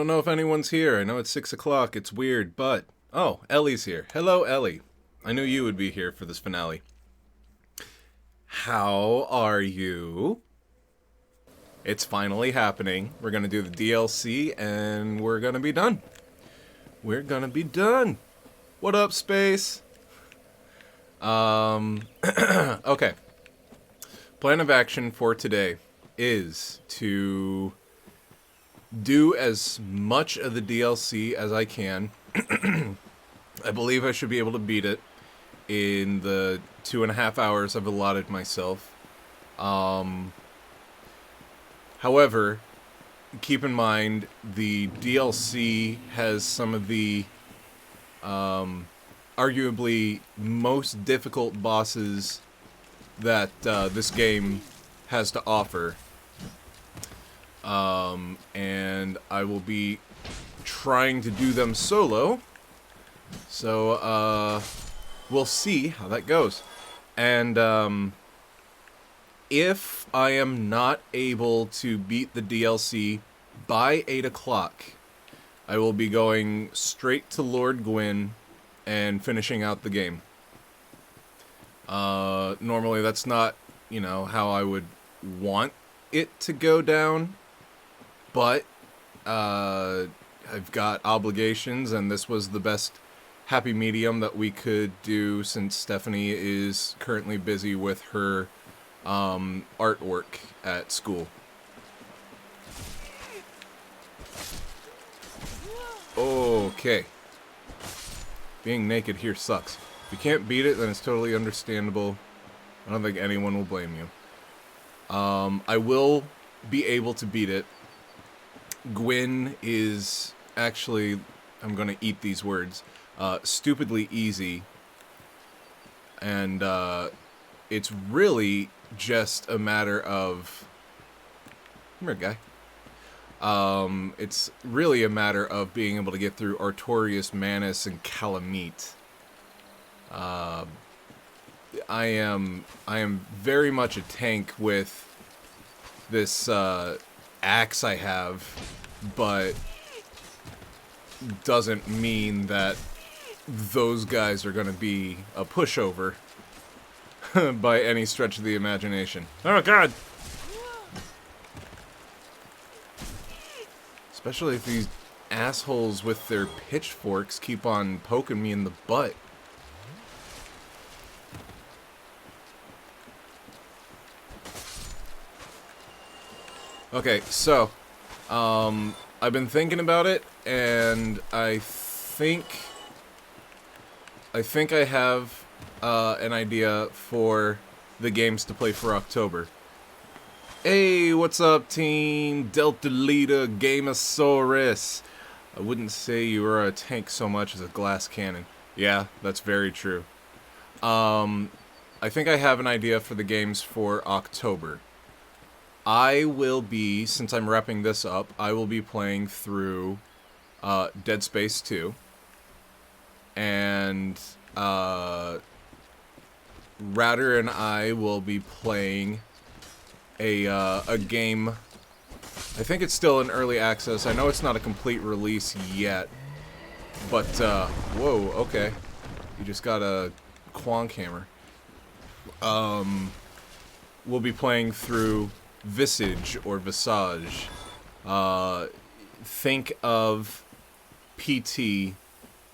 know if anyone's here. I know it's 6 o'clock. It's weird, but... Oh, Ellie's here. Hello, Ellie. I knew you would be here for this finale. How are you? It's finally happening. We're gonna do the DLC, and we're gonna be done. We're gonna be done. What up, Space? Okay. Plan of action for today is to do as much of the DLC as I can. I believe I should be able to beat it in the 2.5 hours I've allotted myself. However, keep in mind the DLC has some of the arguably most difficult bosses that this game has to offer. And I will be trying to do them solo. So, we'll see how that goes. And, if I am not able to beat the DLC by 8 o'clock, I will be going straight to Lord Gwyn and finishing out the game. Normally that's not, how I would want it to go down, but, I've got obligations, and this was the best happy medium that we could do since Stephanie is currently busy with her, artwork at school. Okay. Being naked here sucks. If you can't beat it, then it's totally understandable. I don't think anyone will blame you. I will be able to beat it. Gwyn is actually, I'm gonna eat these words, stupidly easy. And, it's really just a matter of... Come here, guy. It's really a matter of being able to get through Artorias, Manus, and Calamite. I am very much a tank with this axe I have, but doesn't mean that those guys are going to be a pushover by any stretch of the imagination. Oh god! Especially if these assholes with their pitchforks keep on poking me in the butt. Okay, so, I've been thinking about it, and I think I have, an idea for the games to play for October. Hey, what's up, team? Delta Leader Gamosaurus. I wouldn't say you were a tank so much as a glass cannon. Yeah, that's very true. I think I have an idea for the games for October. I will be, since I'm wrapping this up, I will be playing through Dead Space 2. And Ratter and I will be playing a game. I think it's still in early access. I know it's not a complete release yet. But, whoa, okay. You just got a Quonk hammer. We'll be playing through Visage or Visage. Think of PT,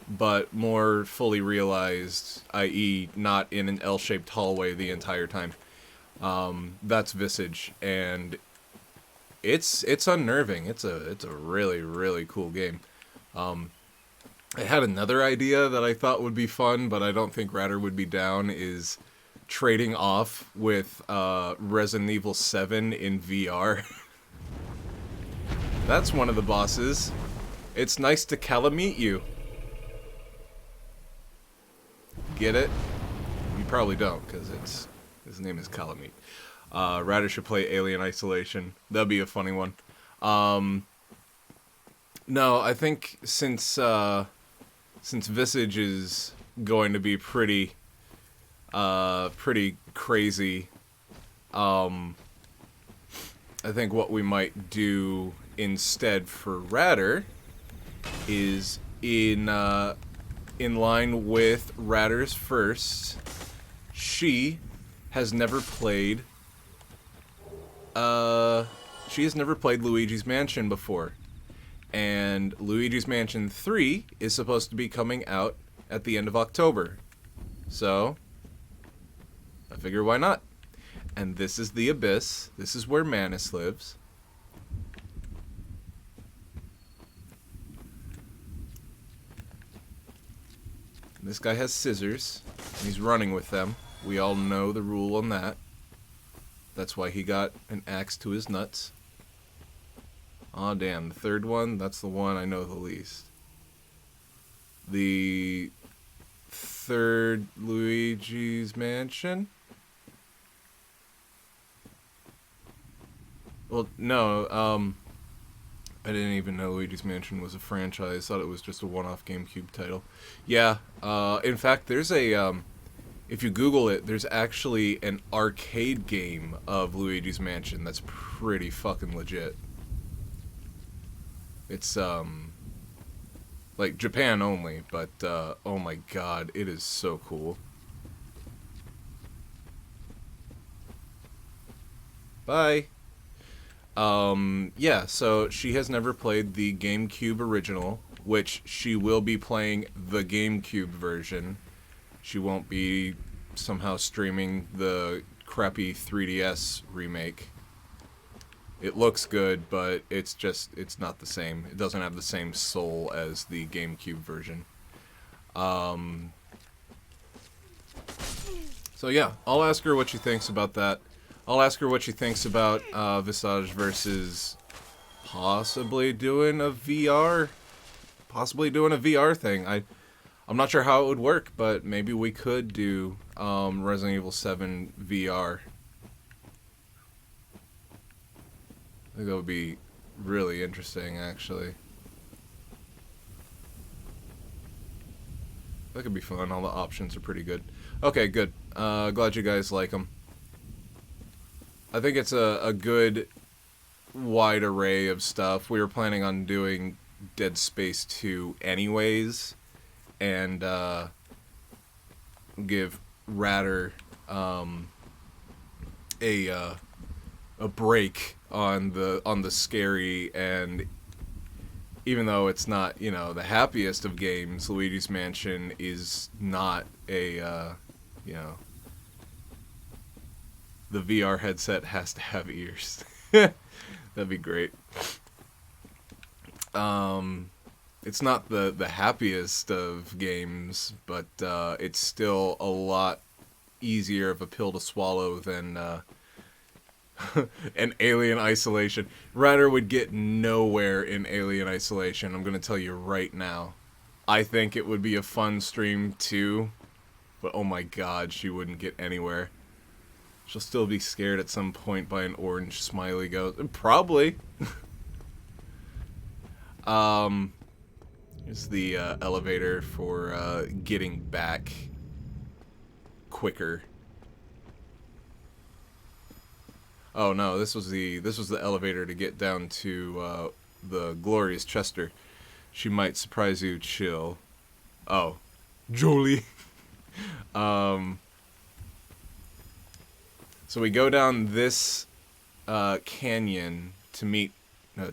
but more fully realized, i.e. not in an L-shaped hallway the entire time. That's Visage, and it's unnerving. It's a really, really cool game. I had another idea that I thought would be fun, but I don't think Ratter would be down, is trading off with Resident Evil 7 in VR. That's one of the bosses. It's nice to Calamite you. Get it? You probably don't, because his name is Calamite. Ratter should play Alien Isolation. That'd be a funny one. No, I think since Visage is going to be pretty crazy, I think what we might do instead for Ratter is in line with Ratter's first. She has never played Luigi's Mansion before. And Luigi's Mansion 3 is supposed to be coming out at the end of October. So, I figure why not? And this is the Abyss. This is where Manus lives. This guy has scissors, and he's running with them. We all know the rule on that. That's why he got an axe to his nuts. Aw, damn. The third one, that's the one I know the least. The third Luigi's Mansion? Well, no, I didn't even know Luigi's Mansion was a franchise. Thought it was just a one-off GameCube title. Yeah, in fact, there's a, if you Google it, there's actually an arcade game of Luigi's Mansion that's pretty fucking legit. It's, like, Japan only, but, oh my god, it is so cool. Bye! Yeah, so she has never played the GameCube original, which she will be playing the GameCube version. She won't be somehow streaming the crappy 3DS remake. It looks good, but it's not the same. It doesn't have the same soul as the GameCube version. So yeah, I'll ask her what she thinks about that. I'll ask her what she thinks about Visage versus possibly doing a VR thing. I'm not sure how it would work, but maybe we could do Resident Evil 7 VR. I think that would be really interesting, actually. That could be fun. All the options are pretty good. Okay, good. Glad you guys like them. I think it's a good wide array of stuff. We were planning on doing Dead Space 2 anyways, and give Ratter a break on the scary, and even though it's not, you know, the happiest of games, Luigi's Mansion is not a you know, the VR headset has to have ears. That'd be great. It's not the happiest of games, but it's still a lot easier of a pill to swallow than an Alien Isolation. Ryder would get nowhere in Alien Isolation, I'm gonna tell you right now. I think it would be a fun stream too, but oh my god, she wouldn't get anywhere. She'll still be scared at some point by an orange smiley ghost. Probably. Here's the elevator for getting back quicker. Oh no, this was the elevator to get down to the glorious Chester. She might surprise you. Chill. Oh, Jolie. So we go down this canyon to meet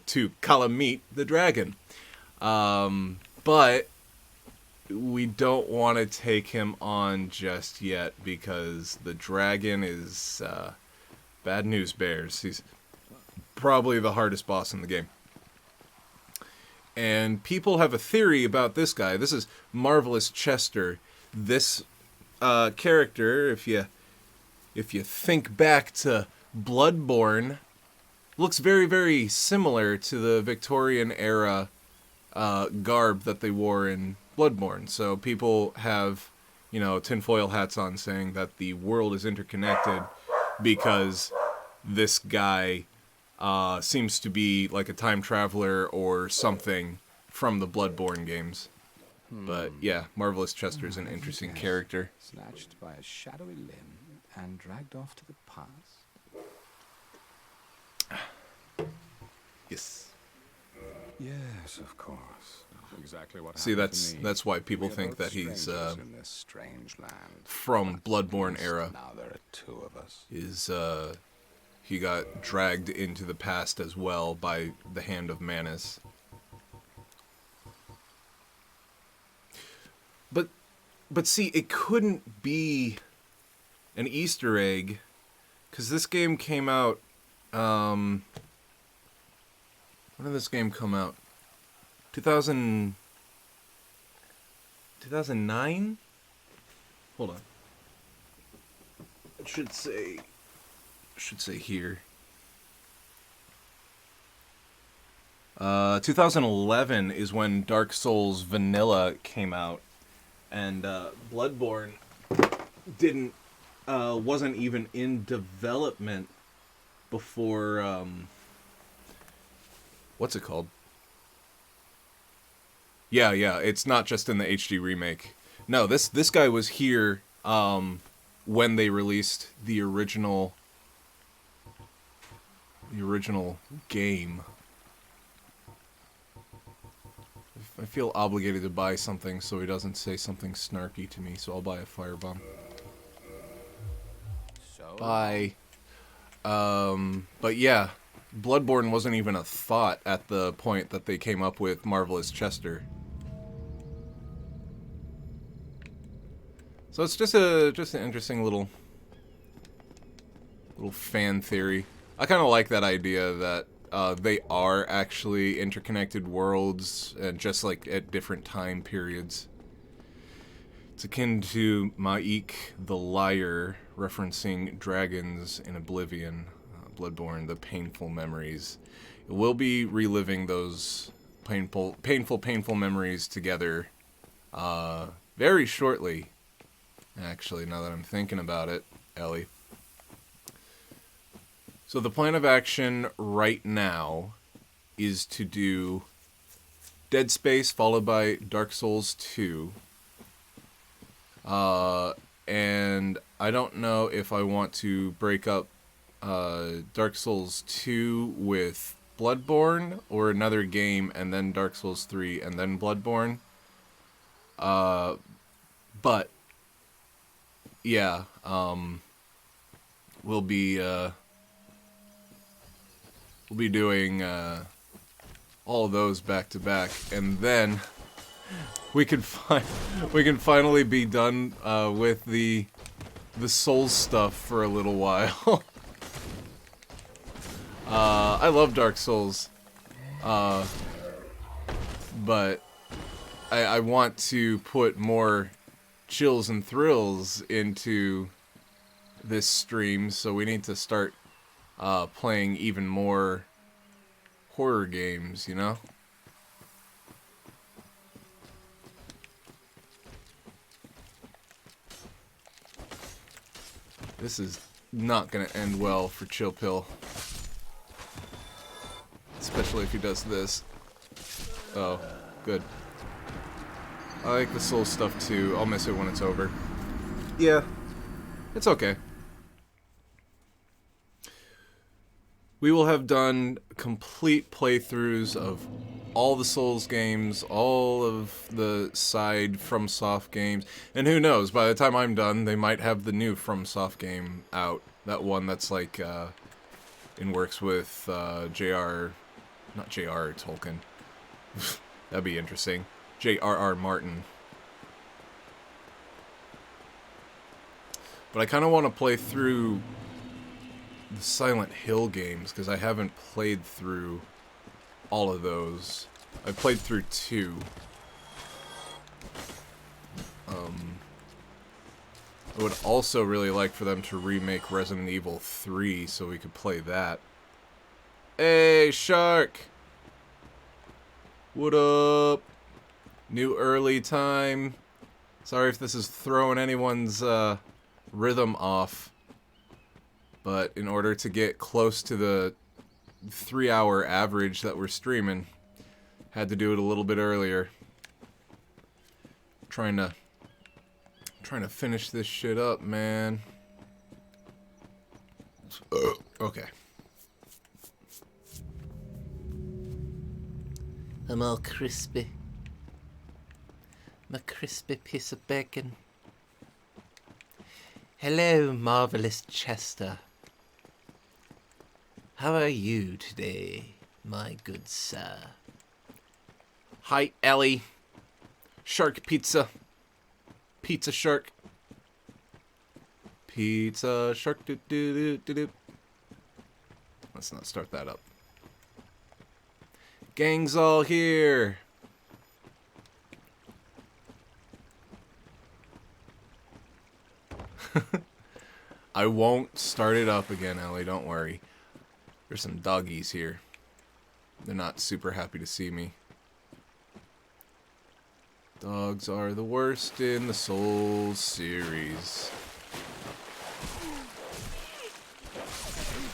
to Calamite the dragon. But we don't want to take him on just yet because the dragon is bad news bears. He's probably the hardest boss in the game. And people have a theory about this guy. This is Marvelous Chester. This character, if you think back to Bloodborne, looks very, very similar to the Victorian era garb that they wore in Bloodborne. So people have, you know, tinfoil hats on saying that the world is interconnected because this guy seems to be like a time traveler or something from the Bloodborne games. But yeah, Marvelous Chester is an interesting character. Snatched by a shadowy limb and dragged off to the past. Yes. Yes, of course. exactly what See, happened to me. that's why people We are think both that he's strangers in this strange land. from But at Bloodborne least era. Now there are two of us. He got dragged into the past as well by the hand of Manus. But see, it couldn't be an Easter egg, because this game came out, when did this game come out? 2009? Hold on. It should say here. 2011 is when Dark Souls Vanilla came out, and Bloodborne wasn't even in development before, what's it called? Yeah, it's not just in the HD remake. No, this guy was here when they released the original game. I feel obligated to buy something so he doesn't say something snarky to me, so I'll buy a firebomb. So Bye. But yeah, Bloodborne wasn't even a thought at the point that they came up with Marvelous Chester. So it's just an interesting little fan theory. I kind of like that idea that they are actually interconnected worlds, and just like at different time periods. It's akin to Ma'ik the Liar referencing dragons in Oblivion, Bloodborne, the painful memories. We'll be reliving those painful memories together very shortly. Actually, now that I'm thinking about it, Ellie. So the plan of action right now is to do Dead Space followed by Dark Souls 2. And I don't know if I want to break up Dark Souls 2 with Bloodborne or another game and then Dark Souls 3 and then Bloodborne. But yeah, we'll be doing all of those back to back, and then we can finally be done with the Souls stuff for a little while. I love Dark Souls, but I want to put more chills and thrills into this stream, so we need to start playing even more horror games, you know? This is not gonna end well for Chill Pill. Especially if he does this. Oh, good. I like the soul stuff too. I'll miss it when it's over. Yeah, it's okay. We will have done complete playthroughs of all the Souls games, all of the side FromSoft games, and who knows, by the time I'm done, they might have the new FromSoft game out. That one that's like, in works with, not J.R. Tolkien. That'd be interesting. J.R.R. Martin. But I kind of want to play through the Silent Hill games, because I haven't played through all of those. I've played through 2. I would also really like for them to remake Resident Evil 3 so we could play that. Hey, Shark! What up? New early time. Sorry if this is throwing anyone's rhythm off. But in order to get close to the 3-hour average that we're streaming, had to do it a little bit earlier. Trying to finish this shit up, man. Okay. I'm all crispy. my crispy piece of bacon. Hello, marvelous Chester. How are you today, my good sir? Hi, Ellie. Shark pizza. Pizza shark. Pizza shark. Do, do, do, do, do. Let's not start that up. Gang's all here. I won't start it up again, Ellie. Don't worry. There's some doggies here. They're not super happy to see me. Dogs are the worst in the Souls series.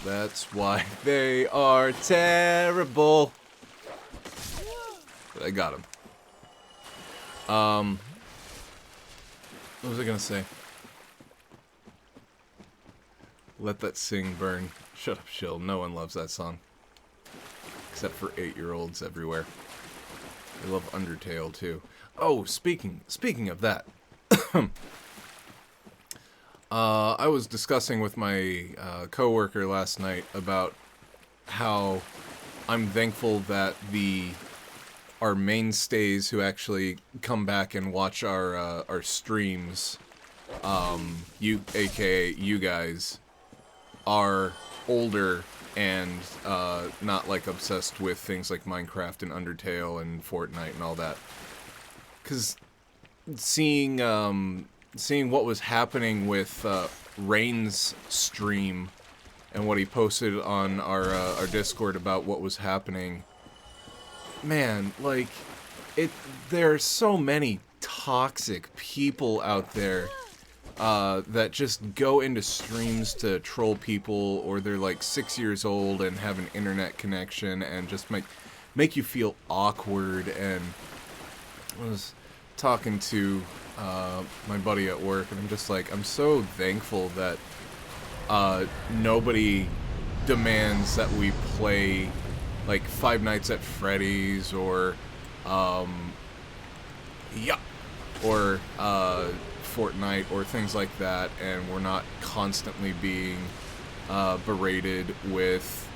That's why they are terrible. But I got him. What was I gonna say? Let that sing burn. Shut up, Shill. No one loves that song. Except for 8-year-olds everywhere. They love Undertale, too. Oh, speaking of that. I was discussing with my coworker last night about how I'm thankful that our mainstays who actually come back and watch our streams, you, aka you guys, are older and not like obsessed with things like Minecraft and Undertale and Fortnite and all that. Because seeing what was happening with Rain's stream and what he posted on our Discord about what was happening, man, like, there are so many toxic people out there that just go into streams to troll people, or they're like 6 years old and have an internet connection and just make you feel awkward. And I was talking to my buddy at work, and I'm just like, I'm so thankful that nobody demands that we play like Five Nights at Freddy's or or Fortnite or things like that, and we're not constantly being berated with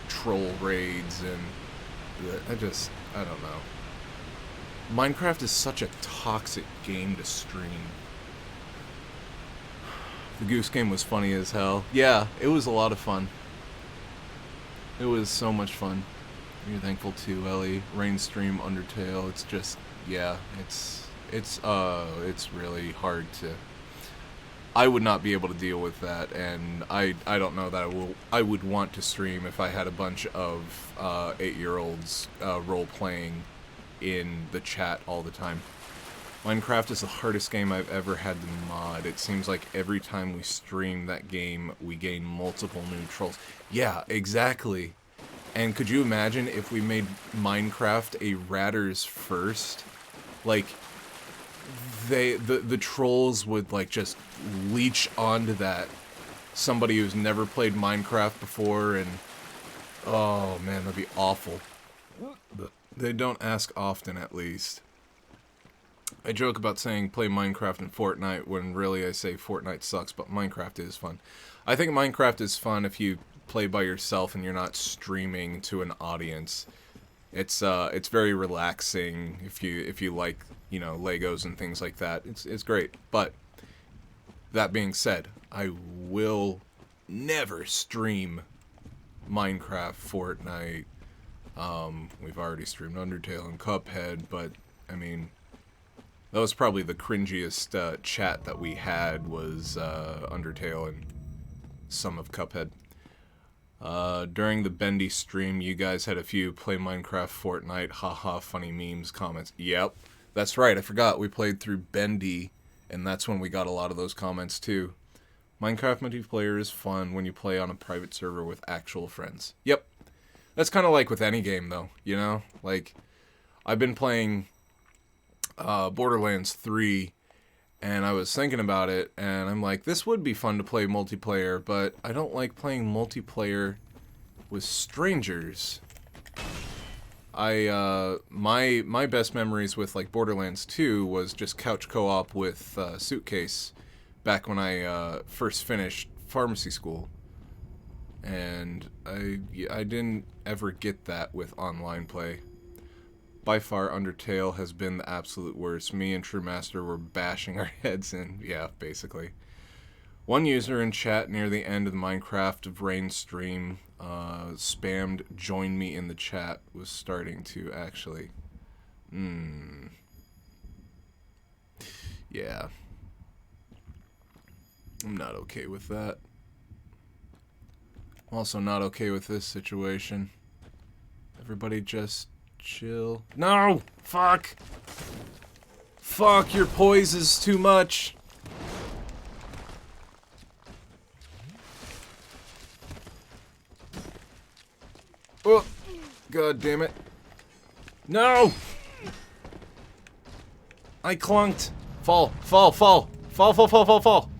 troll raids. And I don't know. Minecraft is such a toxic game to stream. The Goose Game was funny as hell. Yeah, it was a lot of fun. It was so much fun. You're thankful too, Ellie. Rain stream Undertale. It's just, yeah, it's really hard to. I would not be able to deal with that, and I don't know that I would want to stream if I had a bunch of 8-year-olds role playing in the chat all the time. Minecraft is the hardest game I've ever had to mod. It seems like every time we stream that game, we gain multiple new trolls. Yeah, exactly. And could you imagine if we made Minecraft a Ratters first? Like, the trolls would like just leech onto that. Somebody who's never played Minecraft before, and oh man, that'd be awful. But they don't ask often, at least. I joke about saying play Minecraft and Fortnite when really I say Fortnite sucks, but Minecraft is fun. I think Minecraft is fun if you play by yourself and you're not streaming to an audience. It's very relaxing if you like, you know, Legos and things like that. It's great. But that being said, I will never stream Minecraft, Fortnite. We've already streamed Undertale and Cuphead, but I mean, that was probably the cringiest chat that we had was Undertale and some of Cuphead. During the Bendy stream, you guys had a few play Minecraft, Fortnite, haha, funny memes, comments. Yep, that's right, I forgot. We played through Bendy, and that's when we got a lot of those comments too. Minecraft multiplayer is fun when you play on a private server with actual friends. Yep. That's kind of like with any game, though, you know? Like, I've been playing Borderlands 3, and I was thinking about it, and I'm like, this would be fun to play multiplayer, but I don't like playing multiplayer with strangers. my best memories with like Borderlands 2 was just couch co-op with Suitcase back when I first finished pharmacy school. And I didn't ever get that with online play. By far, Undertale has been the absolute worst. Me and True Master were bashing our heads in. Yeah, basically. One user in chat near the end of the Minecraft of Rain stream spammed "join me in the chat" was starting to actually. Yeah. I'm not okay with that. I'm also not okay with this situation. Everybody just chill. No! Fuck! Fuck, your poise is too much! Oh! God damn it. No! I clunked! Fall! Fall! Fall! Fall! Fall! Fall! Fall! Fall!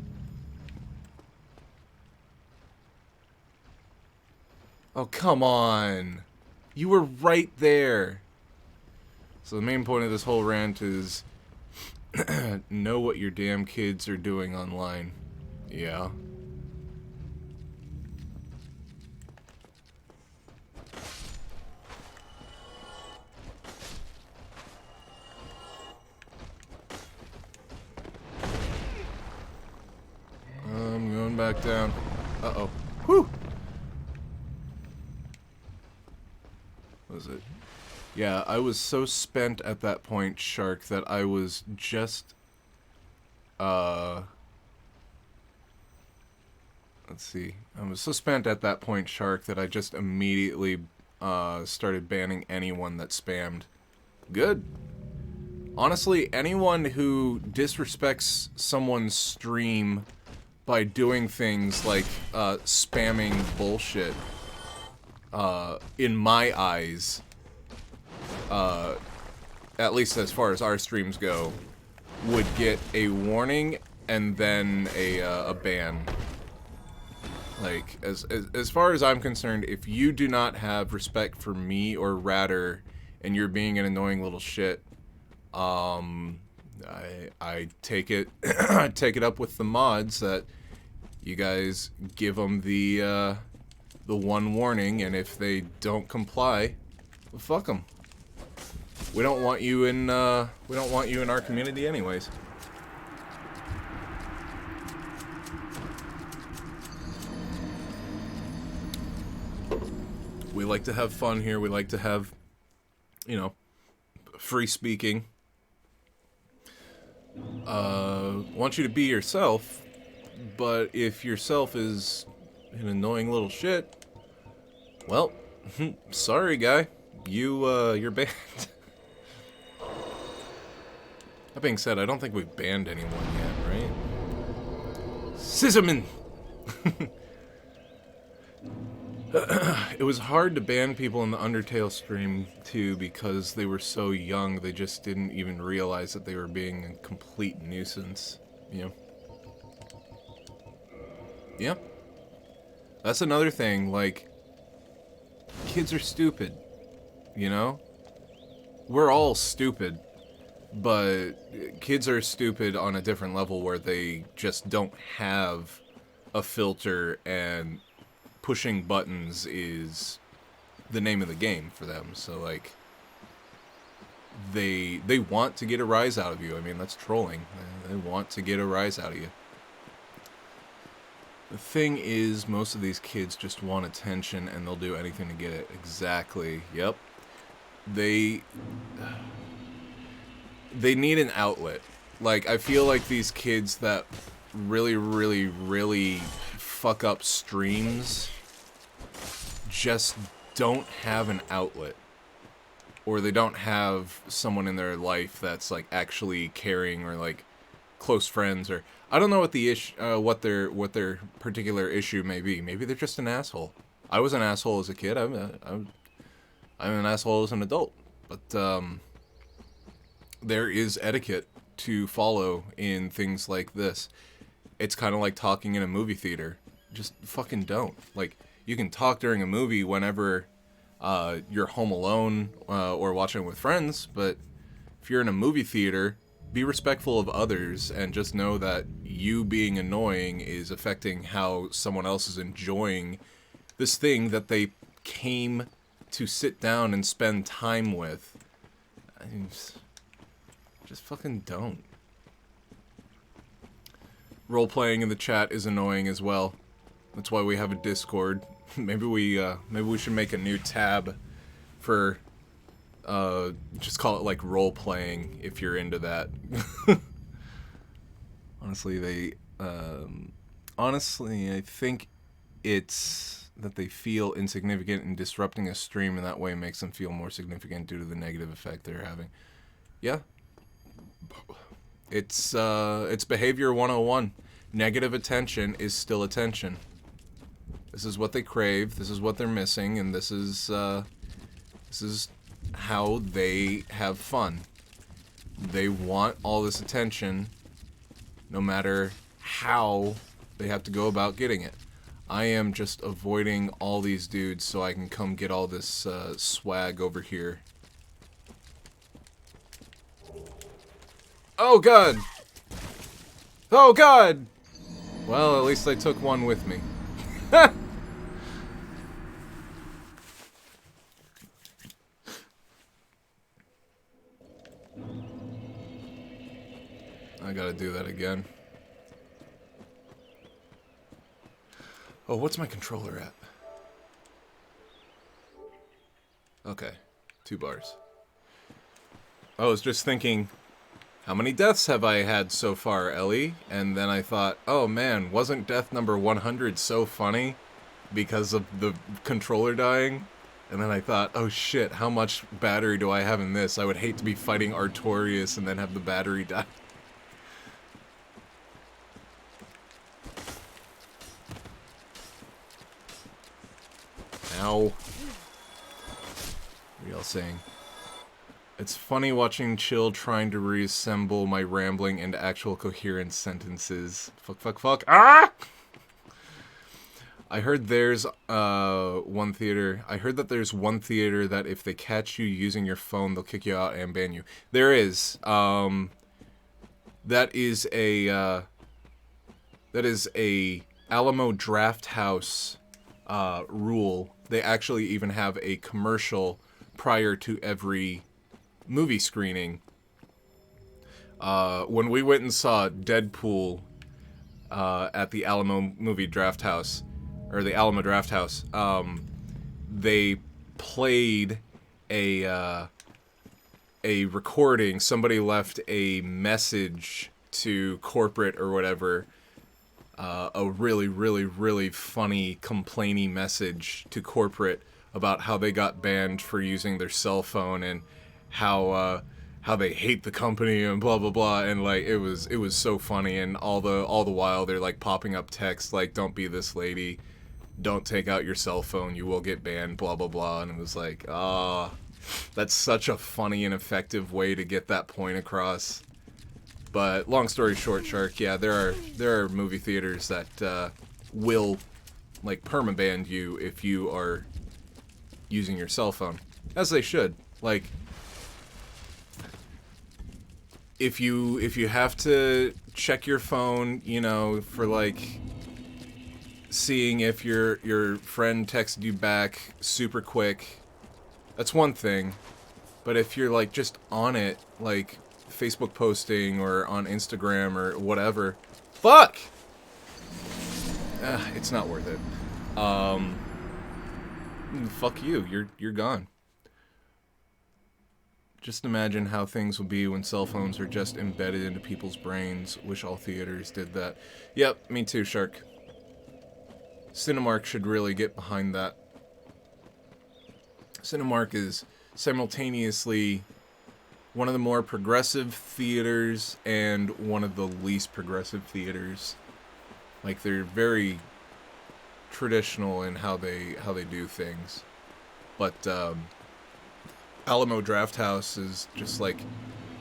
Oh, come on. You were right there. So the main point of this whole rant is know what your damn kids are doing online. Yeah. I'm going back down. Uh-oh. Whew! Was it? Yeah, I was so spent at that point, Shark, that I was just, let's see. I was so spent at that point, Shark, that I just immediately, started banning anyone that spammed. Good. Honestly, anyone who disrespects someone's stream by doing things like, spamming bullshit, in my eyes, at least as far as our streams go, would get a warning and then a ban. Like, as far as I'm concerned, if you do not have respect for me or Radder and you're being an annoying little shit, I take it I take it up with the mods that you guys give them the one warning, and if they don't comply, well, fuck them. We don't want you in our community anyways. We like to have fun here. We like to have, you know, free speaking. Want you to be yourself, but if yourself is an annoying little shit, well, sorry, guy. You're banned. That being said, I don't think we've banned anyone yet, right? Scissorman! It was hard to ban people in the Undertale stream, too, because they were so young, they just didn't even realize that they were being a complete nuisance, you know? Yeah. That's another thing, like, kids are stupid, you know? We're all stupid, but kids are stupid on a different level where they just don't have a filter, and pushing buttons is the name of the game for them. So, like, they want to get a rise out of you. I mean, that's trolling. They want to get a rise out of you. The thing is, most of these kids just want attention, and they'll do anything to get it. Exactly. Yep. They need an outlet. Like, I feel like these kids that really, really, really fuck up streams just don't have an outlet. Or they don't have someone in their life that's, like, actually caring, or, like, close friends, or I don't know what the what their particular issue may be. Maybe they're just an asshole. I was an asshole as a kid. I'm an asshole as an adult. But there is etiquette to follow in things like this. It's kind of like talking in a movie theater. Just fucking don't. Like, you can talk during a movie whenever you're home alone or watching it with friends, but if you're in a movie theater, be respectful of others and just know that you being annoying is affecting how someone else is enjoying this thing that they came to sit down and spend time with. I mean, just fucking don't. Role-playing in the chat is annoying as well. That's why we have a Discord. maybe we should make a new tab for just call it like role-playing if you're into that. Honestly, I think it's that they feel insignificant, and disrupting a stream in that way makes them feel more significant due to the negative effect they're having. Yeah. It's behavior 101. Negative attention is still attention. This is what they crave, this is what they're missing, and this is how they have fun. They want all this attention, no matter how they have to go about getting it. I am just avoiding all these dudes so I can come get all this swag over here. Oh god! Oh god! Well, at least I took one with me. I gotta do that again. Oh, what's my controller at? Okay, 2 bars. I was just thinking, how many deaths have I had so far, Ellie? And then I thought, oh man, wasn't death number 100 so funny because of the controller dying? And then I thought, oh shit, how much battery do I have in this? I would hate to be fighting Artorias and then have the battery die. Ow. What are y'all saying? It's funny watching Chill trying to reassemble my rambling into actual coherent sentences. Fuck, fuck, fuck. Ah! I heard there's one theater. I heard that there's one theater that if they catch you using your phone, they'll kick you out and ban you. There is. That is a Alamo Draft House rule. They actually even have a commercial prior to every movie screening. When we went and saw Deadpool at the Alamo Movie Draft House, or the Alamo Draft House, they played a recording. Somebody left a message to corporate or whatever, a really, really, really funny, complainy message to corporate about how they got banned for using their cell phone and how they hate the company and blah blah blah, and like it was so funny, and all the while they're like popping up text like, don't be this lady, don't take out your cell phone, you will get banned, blah blah blah, and it was like, that's such a funny and effective way to get that point across. But long story short, Shark, yeah, there are movie theaters that will like permaban you if you are using your cell phone, as they should. Like, if you have to check your phone, you know, for like seeing if your friend texted you back super quick, that's one thing. But if you're like just on it, like Facebook posting or on Instagram or whatever, fuck, it's not worth it. Fuck you, you're gone. Just imagine how things will be when cell phones are just embedded into people's brains. Wish all theaters did that. Yep, me too, Shark. Cinemark should really get behind that. Cinemark is simultaneously one of the more progressive theaters and one of the least progressive theaters. Like, they're very traditional in how they do things. But Alamo Draft House is just like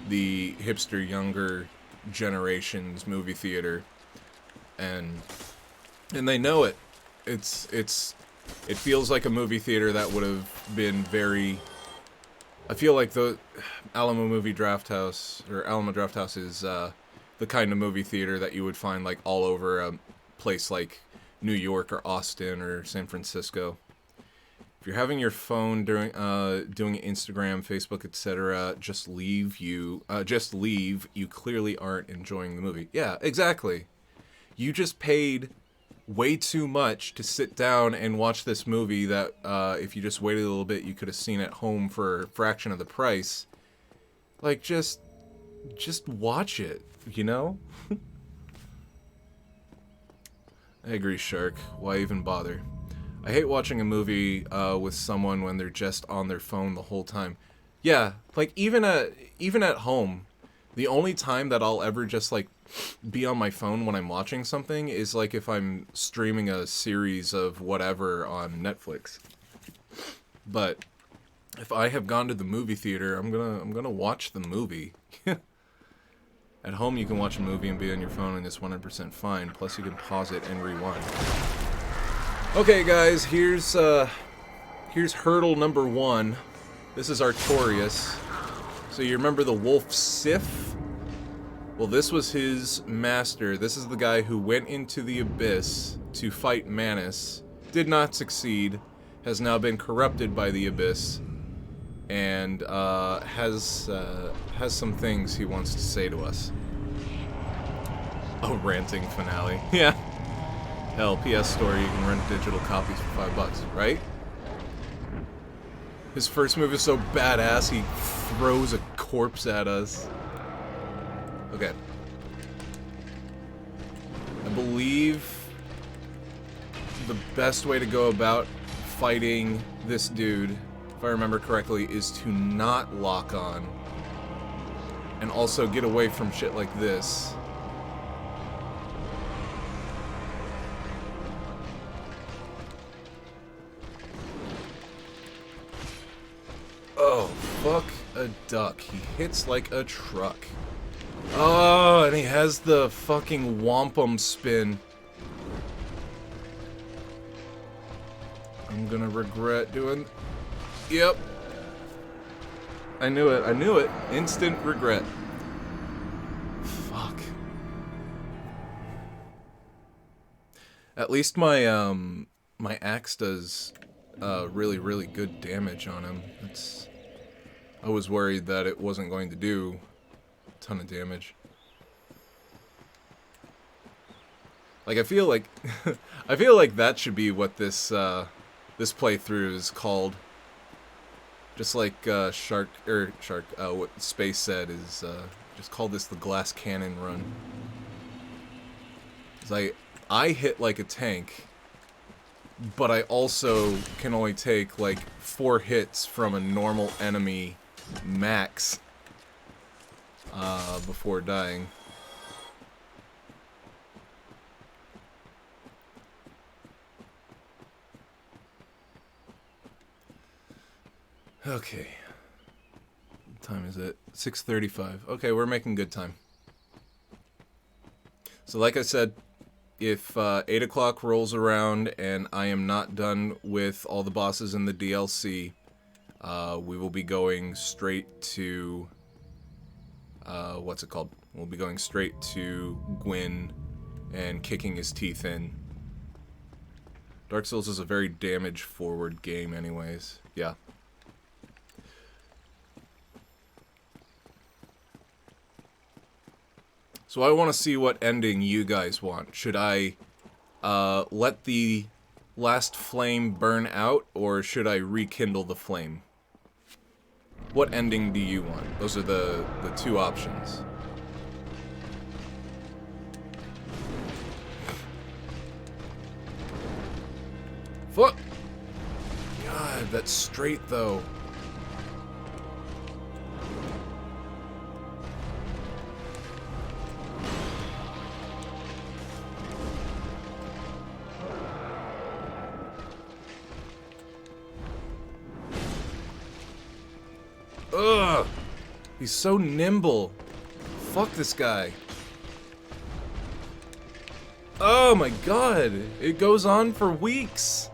the hipster younger generation's movie theater, and they know it. It's It feels like a movie theater that would have been very... I feel like the Alamo Draft House is the kind of movie theater that you would find like all over a place like New York or Austin or San Francisco. If you're having your phone during doing Instagram, Facebook, etc., just leave. You clearly aren't enjoying the movie. Yeah, exactly. You just paid way too much to sit down and watch this movie that if you just waited a little bit, you could have seen at home for a fraction of the price. Like, just watch it, you know? I agree, Shark. Why even bother? I hate watching a movie with someone when they're just on their phone the whole time. Yeah, like even at home, the only time that I'll ever just like be on my phone when I'm watching something is like if I'm streaming a series of whatever on Netflix. But if I have gone to the movie theater, I'm gonna watch the movie. At home, you can watch a movie and be on your phone, and it's 100% fine. Plus, you can pause it and rewind. Okay, guys, here's hurdle number 1. This is Artorias. So you remember the Wolf Sith? Well, this was his master. This is the guy who went into the Abyss to fight Manus, did not succeed, has now been corrupted by the Abyss, and has some things he wants to say to us. Oh, ranting finale. Yeah. Hell, PS Store, you can rent digital copies for $5, right? His first move is so badass, he throws a corpse at us. Okay. I believe the best way to go about fighting this dude, if I remember correctly, is to not lock on. And also get away from shit like this. Oh, fuck a duck. He hits like a truck. Oh, and he has the fucking wampum spin. I'm gonna regret doing... Yep. I knew it. I knew it. Instant regret. Fuck. At least my, my axe does, really, really good damage on him. That's... I was worried that it wasn't going to do a ton of damage. Like, I feel like... I feel like that should be what this, this playthrough is called. Just like, what Space said is, just call this the glass cannon run. It's like, I hit like a tank, but I also can only take, like, 4 hits from a normal enemy max, before dying. Okay. What time is it? 6:35. Okay, we're making good time. So like I said, if 8 o'clock rolls around and I am not done with all the bosses in the DLC, we will be going straight to... what's it called? We'll be going straight to Gwyn and kicking his teeth in. Dark Souls is a very damage-forward game anyways. Yeah. So I want to see what ending you guys want. Should I let the last flame burn out, or should I rekindle the flame? What ending do you want? Those are the 2 options. Fuck! God, that's straight though. Ugh! He's so nimble. Fuck this guy. Oh my god! It goes on for weeks!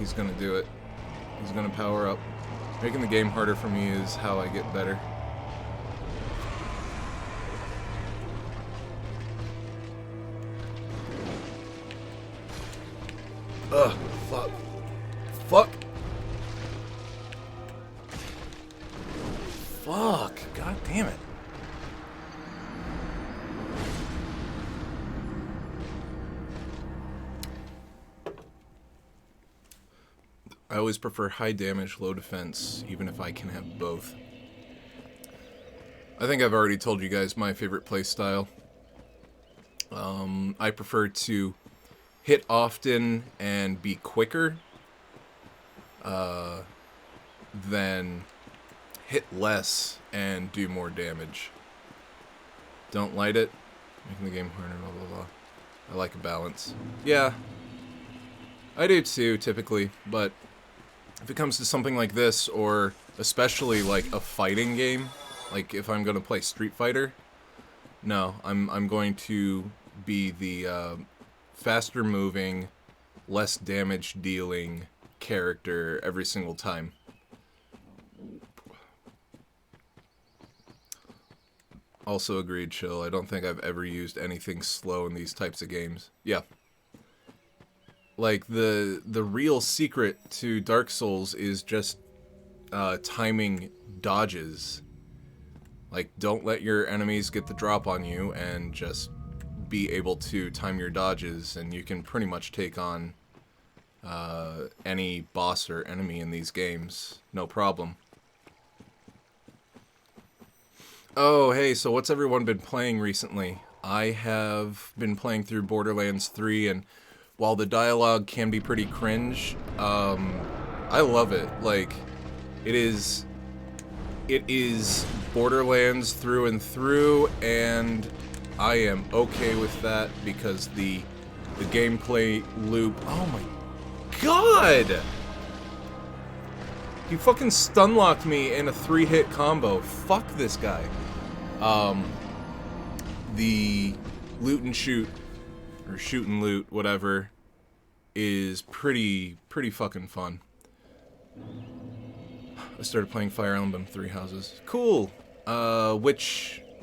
he's gonna do it. He's gonna power up. Making the game harder for me is how I get better. Ugh, fuck. Fuck! Fuck! God damn it. I always prefer high damage, low defense, even if I can have both. I think I've already told you guys my favorite playstyle. I prefer to hit often and be quicker than hit less and do more damage. Don't light it, making the game harder, blah blah blah. I like a balance. Yeah, I do too, typically, but if it comes to something like this, or especially like a fighting game, like if I'm gonna play Street Fighter, no, I'm going to be the faster moving, less damage dealing character every single time. Also agreed, Chill. I don't think I've ever used anything slow in these types of games. Yeah. Like, the real secret to Dark Souls is just timing dodges. Like, don't let your enemies get the drop on you, and just be able to time your dodges, and you can pretty much take on any boss or enemy in these games. No problem. Oh, hey, so what's everyone been playing recently? I have been playing through Borderlands 3, and while the dialogue can be pretty cringe, I love it. Like, it is Borderlands through and through, and I am okay with that because the gameplay loop. Oh my god! He fucking stunlocked me in a 3-hit combo. Fuck this guy. The loot and shoot, or shoot and loot, whatever, is pretty fucking fun. I started playing Fire Emblem Three Houses. Cool.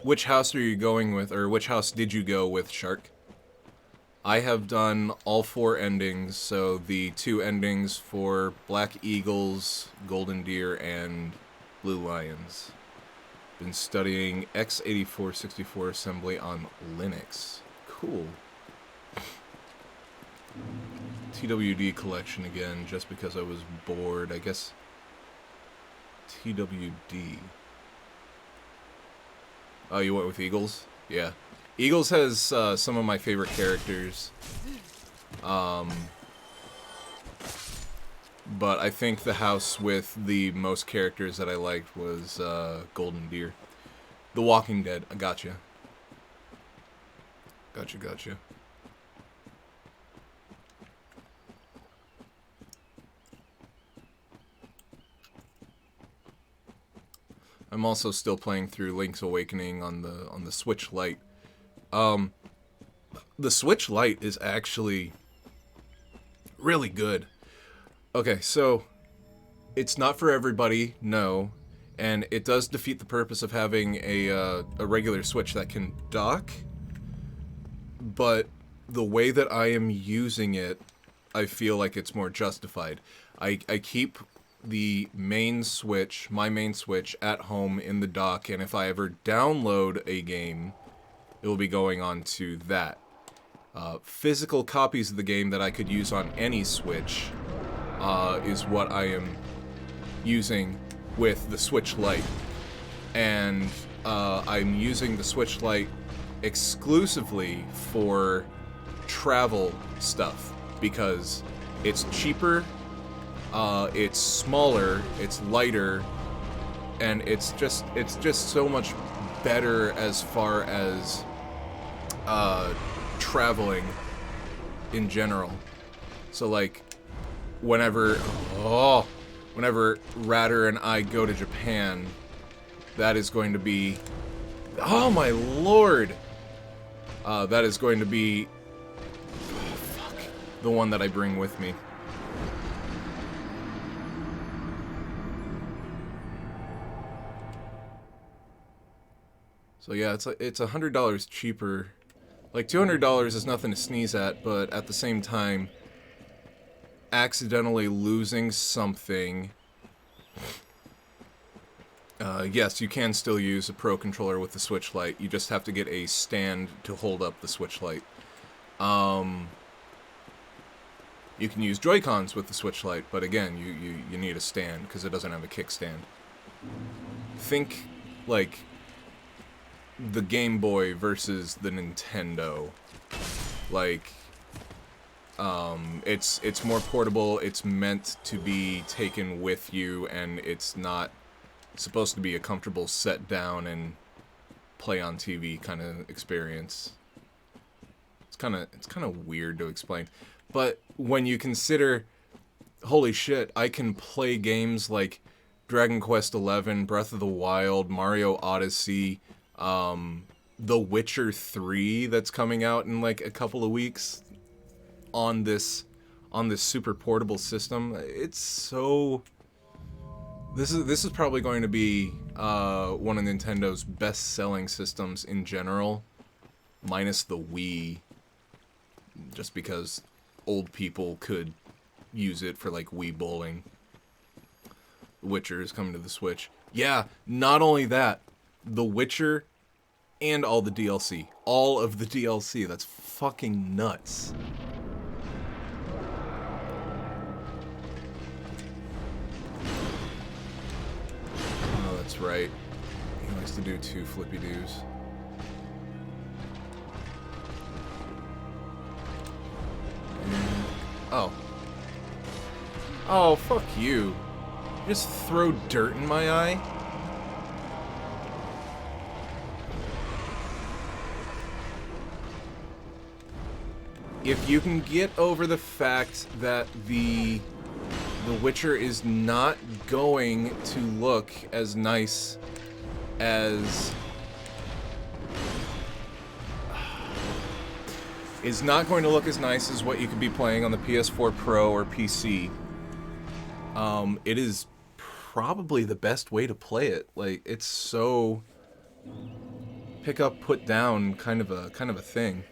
Which house are you going with, or which house did you go with, Shark? I have done all 4 endings, so the 2 endings for Black Eagles, Golden Deer, and Blue Lions. Been studying x84-64 assembly on Linux. Cool. TWD collection again, just because I was bored. I guess TWD. Oh, you went with Eagles? Yeah. Eagles has some of my favorite characters. But I think the house with the most characters that I liked was Golden Deer. The Walking Dead. I gotcha. Gotcha. I'm also still playing through Link's Awakening on the Switch Lite. The Switch Lite is actually really good. Okay, so it's not for everybody, no, and it does defeat the purpose of having a regular Switch that can dock, but the way that I am using it, I feel like it's more justified. I keep the main Switch, my main Switch, at home in the dock, and if I ever download a game, it will be going on to that. Physical copies of the game that I could use on any Switch is what I am using with the Switch Lite. And I'm using the Switch Lite exclusively for travel stuff because it's cheaper, it's smaller, it's lighter, and it's just so much better as far as traveling in general. So like whenever Ratter and I go to Japan, that is going to be, oh my lord, that is going to be the one that I bring with me. So yeah, it's $100 cheaper. Like $200 is nothing to sneeze at, but at the same time, accidentally losing something. Yes, you can still use a Pro Controller with the Switch Lite. You just have to get a stand to hold up the Switch Lite. You can use Joy-Cons with the Switch Lite, but again, you need a stand because it doesn't have a kickstand. Think like the Game Boy versus the Nintendo. Like, it's more portable. It's meant to be taken with you, and it's not supposed to be a comfortable set down and play on TV kind of experience. It's kind of weird to explain. But when you consider, holy shit, I can play games like Dragon Quest XI, Breath of the Wild, Mario Odyssey, The Witcher 3 that's coming out in like a couple of weeks on this super portable system. It's so... This is probably going to be one of Nintendo's best-selling systems in general, minus the Wii, just because old people could use it for like Wii bowling. The Witcher is coming to the Switch. Yeah, not only that, The Witcher and all the DLC. All of the DLC. That's fucking nuts. Oh, that's right. He likes to do 2 flippy doos. Oh. Oh, fuck you. Just throw dirt in my eye? If you can get over the fact that the Witcher is not going to look as nice as... is not going to look as nice as what you could be playing on the PS4 Pro or PC. It is probably the best way to play it. Like, it's so pick up, put down kind of a thing.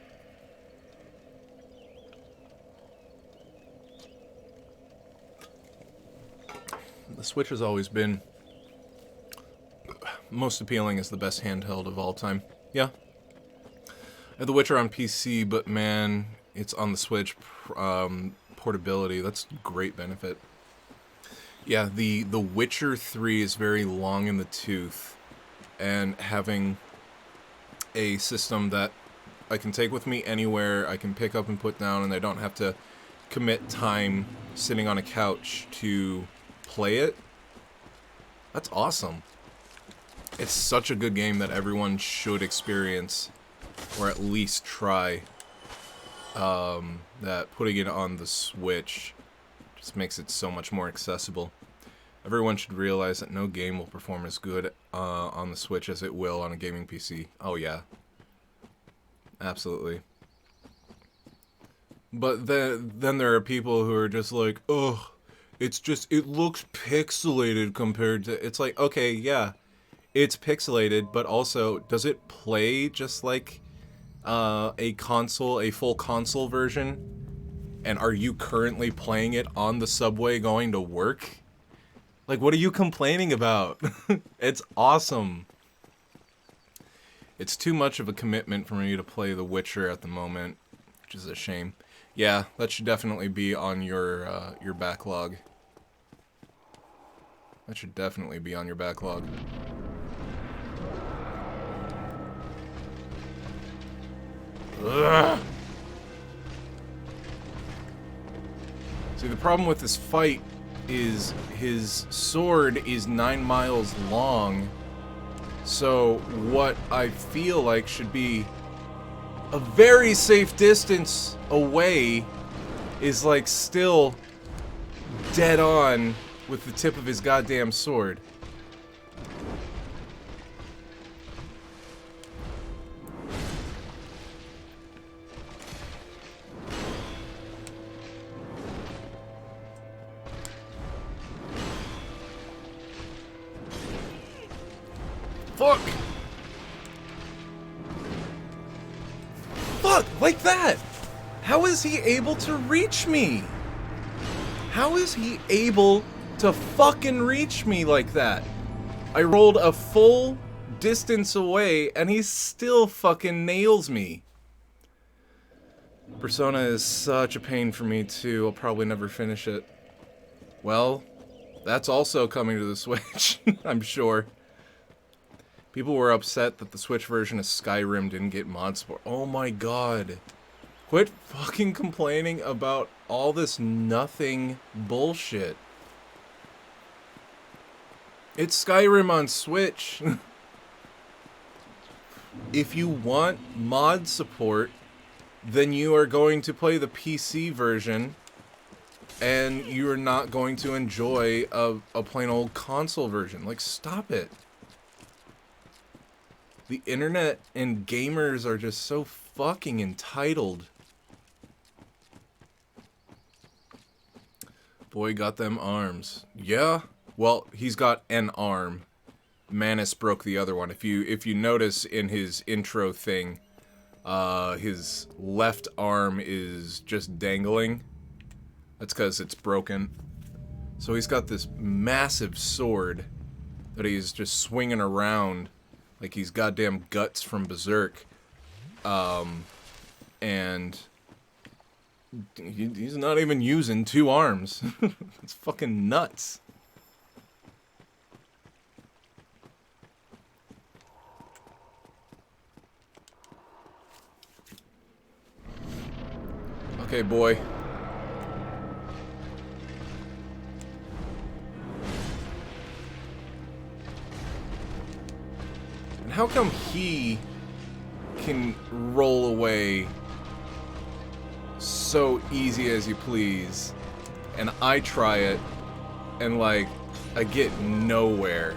The Switch has always been most appealing as the best handheld of all time. Yeah. I have The Witcher on PC, but man, it's on the Switch. Portability, that's a great benefit. Yeah, the Witcher 3 is very long in the tooth, and having a system that I can take with me anywhere, I can pick up and put down, and I don't have to commit time sitting on a couch to play it, that's awesome. It's such a good game that everyone should experience, or at least try. That putting it on the Switch just makes it so much more accessible. Everyone should realize that no game will perform as good on the Switch as it will on a gaming PC. Oh yeah. Absolutely. But then there are people who are just like, oh, it looks pixelated compared to... It's like, okay, yeah, it's pixelated, but also, does it play just like a full console version? And are you currently playing it on the subway going to work? Like, what are you complaining about? It's awesome. It's too much of a commitment for me to play The Witcher at the moment, which is a shame. Yeah, that should definitely be on your backlog. That should definitely be on your backlog. Ugh. See, the problem with this fight is his sword is 9 miles long, so what I feel like should be a very safe distance away is like still dead on with the tip of his goddamn sword. Fuck! fuck? Like that? How is he able to reach me? How is he able to fucking reach me like that? I rolled a full distance away and he still fucking nails me. Persona is such a pain for me too. I'll probably never finish it. Well, that's also coming to the Switch, I'm sure. People were upset that the Switch version of Skyrim didn't get mod support. Oh my god. Quit fucking complaining about all this nothing bullshit. It's Skyrim on Switch. If you want mod support, then you are going to play the PC version, and you are not going to enjoy a plain old console version. Like, stop it. The internet and gamers are just so fucking entitled. Boy got them arms. Yeah? Well, he's got an arm. Manus broke the other one. If you notice in his intro thing, his left arm is just dangling. That's because it's broken. So he's got this massive sword that he's just swinging around like he's goddamn Guts from Berserk. And he's not even using two arms. It's fucking nuts. Okay, boy. And how come he can roll away so easy as you please, and I try it, and like, I get nowhere?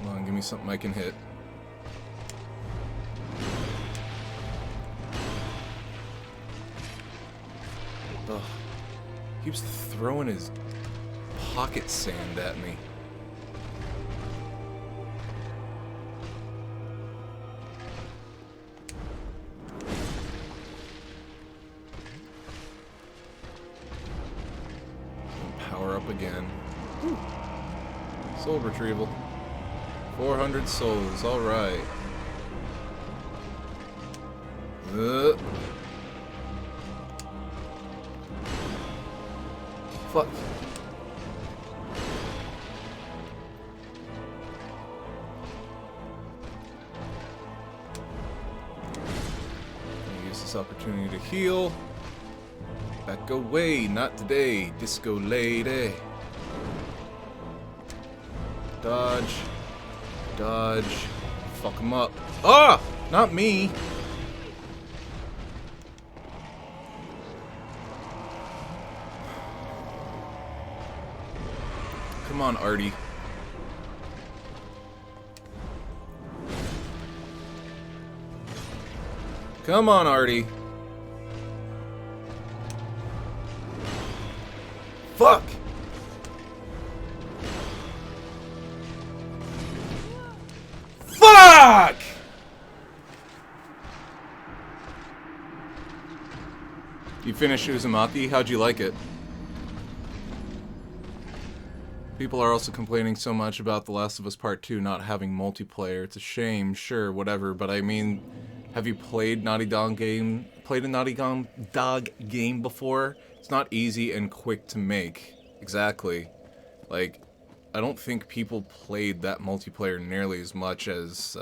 Come on, give me something I can hit. Ugh. Keeps throwing his pocket sand at me. Power up again. Whew. Soul retrieval. 400 souls, alright. Fuck. Use this opportunity to heal. Back away, not today, disco lady. Dodge. Dodge. Fuck him up. Ah! Not me! Come on, Artie. Come on, Artie. Fuck! Fuck! You finished Uzumaki? How'd you like it? People are also complaining so much about The Last of Us Part 2 not having multiplayer. It's a shame, sure, whatever, but I mean, have you played a Naughty Dog game before? It's not easy and quick to make. Exactly. Like, I don't think people played that multiplayer nearly as much as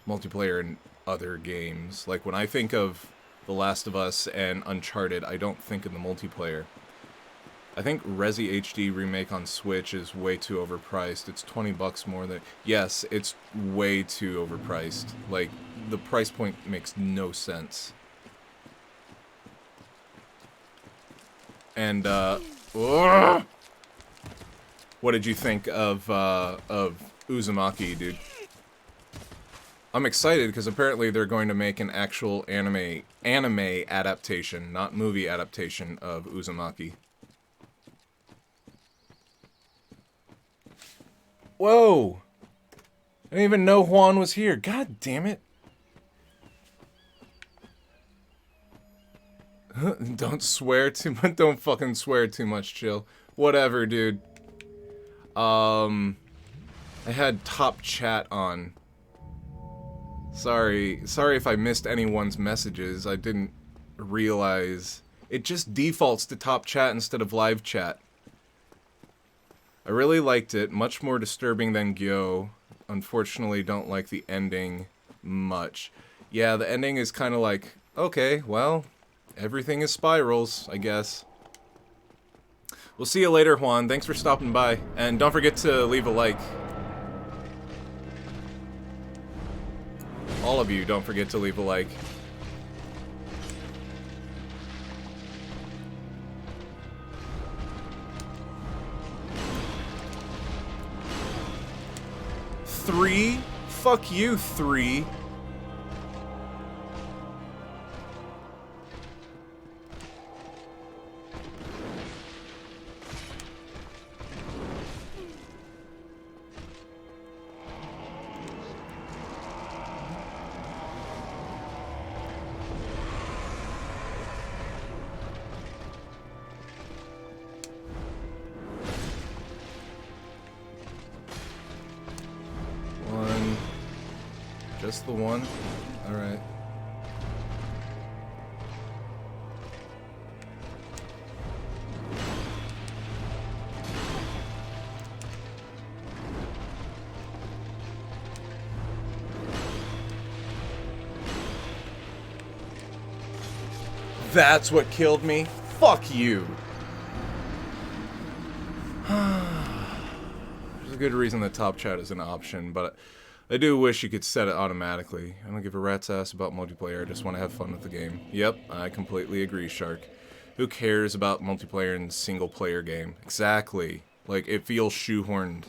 multiplayer in other games. Like, when I think of The Last of Us and Uncharted, I don't think of the multiplayer. I think Resi HD remake on Switch is way too overpriced. It's $20 more than... Yes, it's way too overpriced. Like, the price point makes no sense. And what did you think of Uzumaki, dude? I'm excited because apparently they're going to make an actual anime adaptation, not movie adaptation of Uzumaki. Whoa! I didn't even know Juan was here. God damn it. Don't swear too much. Don't fucking swear too much, chill. Whatever, dude. I had top chat on. Sorry if I missed anyone's messages. I didn't realize. It just defaults to top chat instead of live chat. I really liked it. Much more disturbing than Gyo. Unfortunately, don't like the ending much. Yeah, the ending is kind of like, okay, well, everything is spirals, I guess. We'll see you later, Juan. Thanks for stopping by. And don't forget to leave a like. All of you, don't forget to leave a like. Three? Fuck you, 3. Just the one? Alright. That's what killed me? Fuck you! There's a good reason that top chat is an option, but I do wish you could set it automatically. I don't give a rat's ass about multiplayer, I just want to have fun with the game. Yep, I completely agree, Shark. Who cares about multiplayer in a single-player game? Exactly. Like, it feels shoehorned.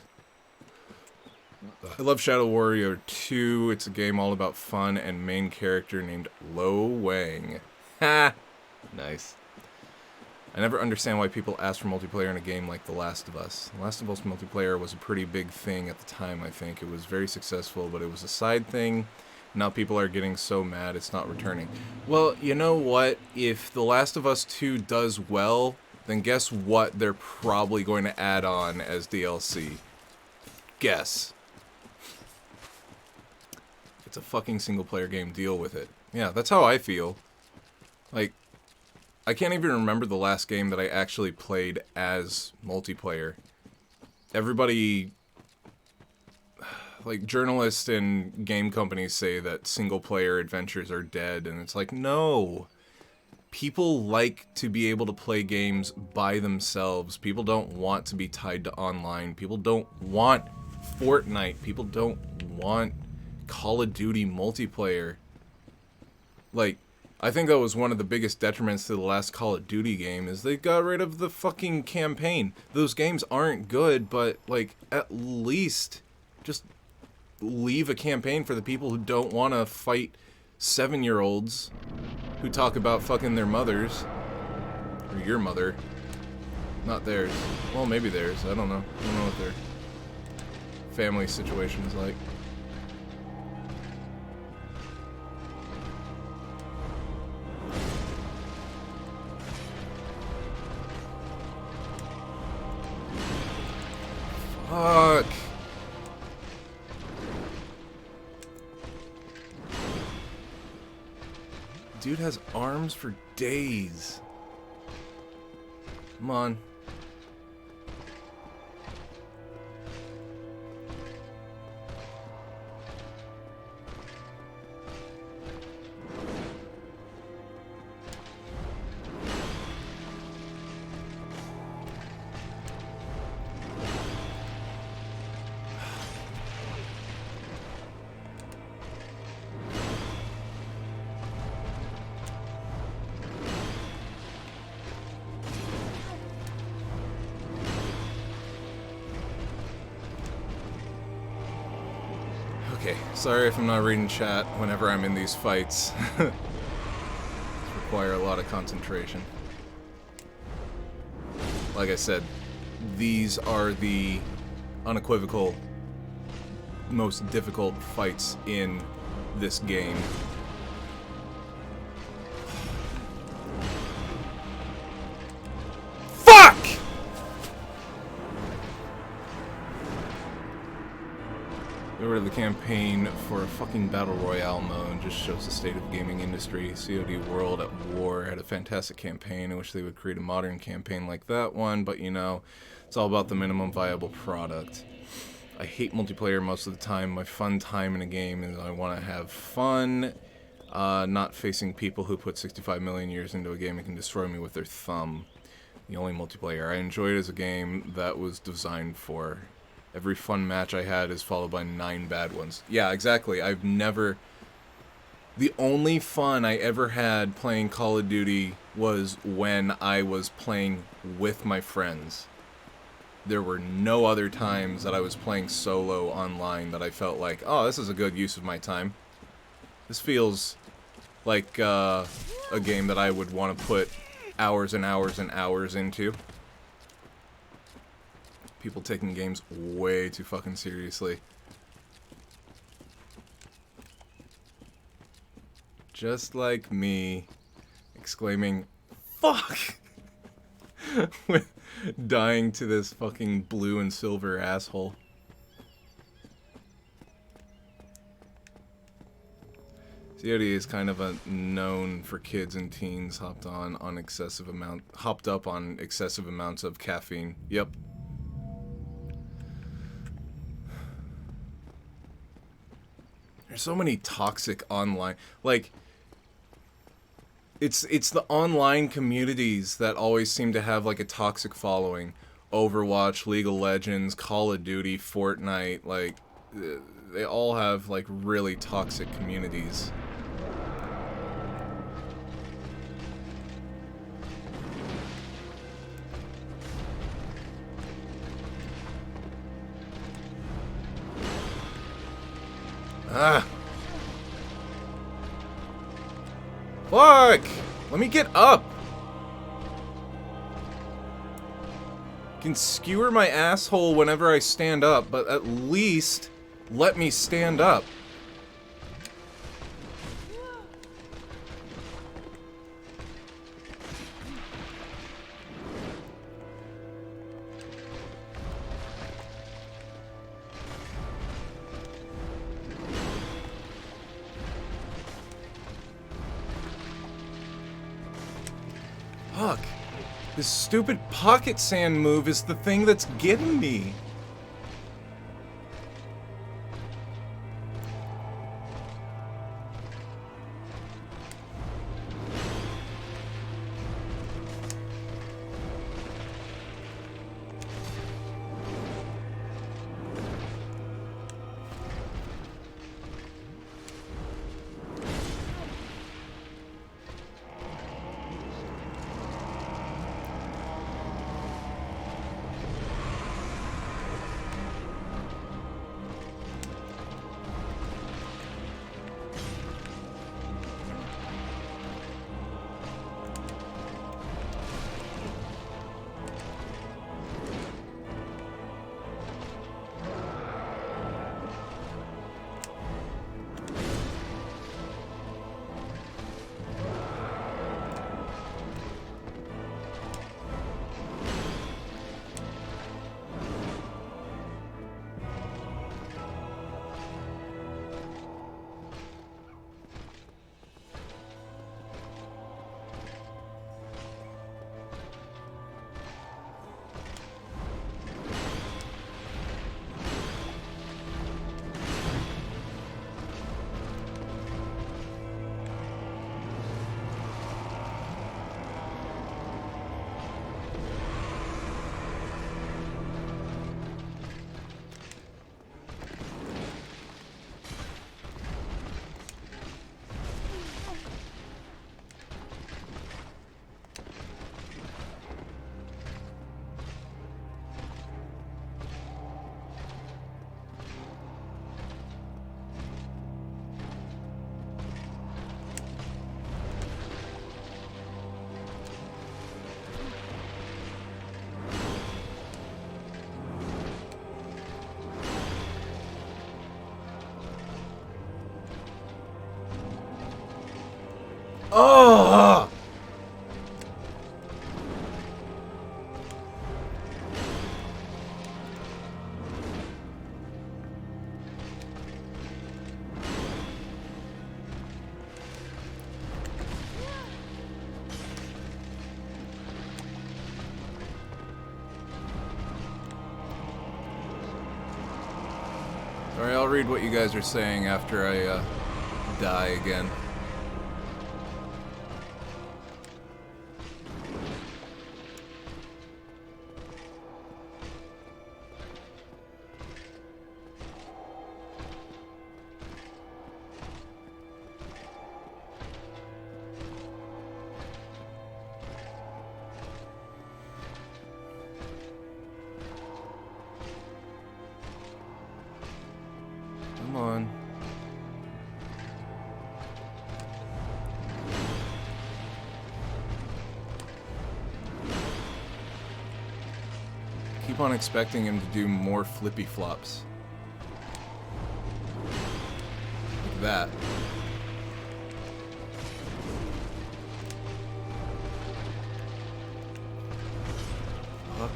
I love Shadow Warrior 2. It's a game all about fun and main character named Lo Wang. Ha! Nice. I never understand why people ask for multiplayer in a game like The Last of Us. The Last of Us multiplayer was a pretty big thing at the time, I think. It was very successful, but it was a side thing. Now people are getting so mad it's not returning. Well, you know what? If The Last of Us 2 does well, then guess what they're probably going to add on as DLC? Guess. It's a fucking single-player game. Deal with it. Yeah, that's how I feel. Like, I can't even remember the last game that I actually played as multiplayer. Everybody, like, journalists and game companies say that single-player adventures are dead, and it's like, no. People like to be able to play games by themselves. People don't want to be tied to online. People don't want Fortnite. People don't want Call of Duty multiplayer. Like, I think that was one of the biggest detriments to the last Call of Duty game, is they got rid of the fucking campaign. Those games aren't good, but, like, at least just leave a campaign for the people who don't want to fight 7-year-olds who talk about fucking their mothers. Or your mother. Not theirs. Well, maybe theirs. I don't know. I don't know what their family situation is like. Fuck. Dude has arms for days. Come on. Okay, sorry if I'm not reading chat whenever I'm in these fights. Require a lot of concentration. Like I said, these are the unequivocal most difficult fights in this game. Fuck! Over to the campaign for a fucking battle royale mode just shows the state of the gaming industry. COD World at War had a fantastic campaign. I wish they would create a modern campaign like that one, but you know, it's all about the minimum viable product. I hate multiplayer most of the time. My fun time in a game is I want to have fun, not facing people who put 65 million years into a game and can destroy me with their thumb. The only multiplayer I enjoyed is a game that was designed for. Every fun match I had is followed by 9 bad ones. Yeah, exactly. I've never... The only fun I ever had playing Call of Duty was when I was playing with my friends. There were no other times that I was playing solo online that I felt like, oh, this is a good use of my time. This feels like a game that I would want to put hours and hours and hours into. People taking games way too fucking seriously. Just like me, exclaiming, fuck! With dying to this fucking blue and silver asshole. COD is kind of a known for kids and teens hopped up on excessive amounts of caffeine. Yep. There's so many toxic online, like, it's the online communities that always seem to have like a toxic following. Overwatch, League of Legends, Call of Duty, Fortnite, like, they all have like really toxic communities. Ah! Fuck! Let me get up! You can skewer my asshole whenever I stand up, but at least let me stand up. Fuck. This stupid pocket sand move is the thing that's getting me. Oh! Alright, I'll read what you guys are saying after I die again. Come on. Keep on expecting him to do more flippy flops. Like that. Fuck.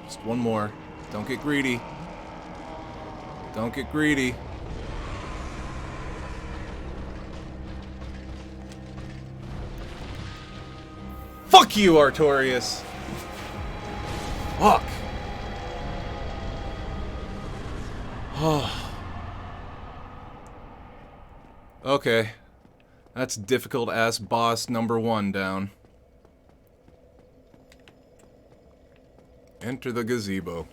Just one more. Don't get greedy. Don't get greedy. Fuck you, Artorias! Fuck! Oh. Okay. That's difficult ass boss number 1 down. Enter the gazebo.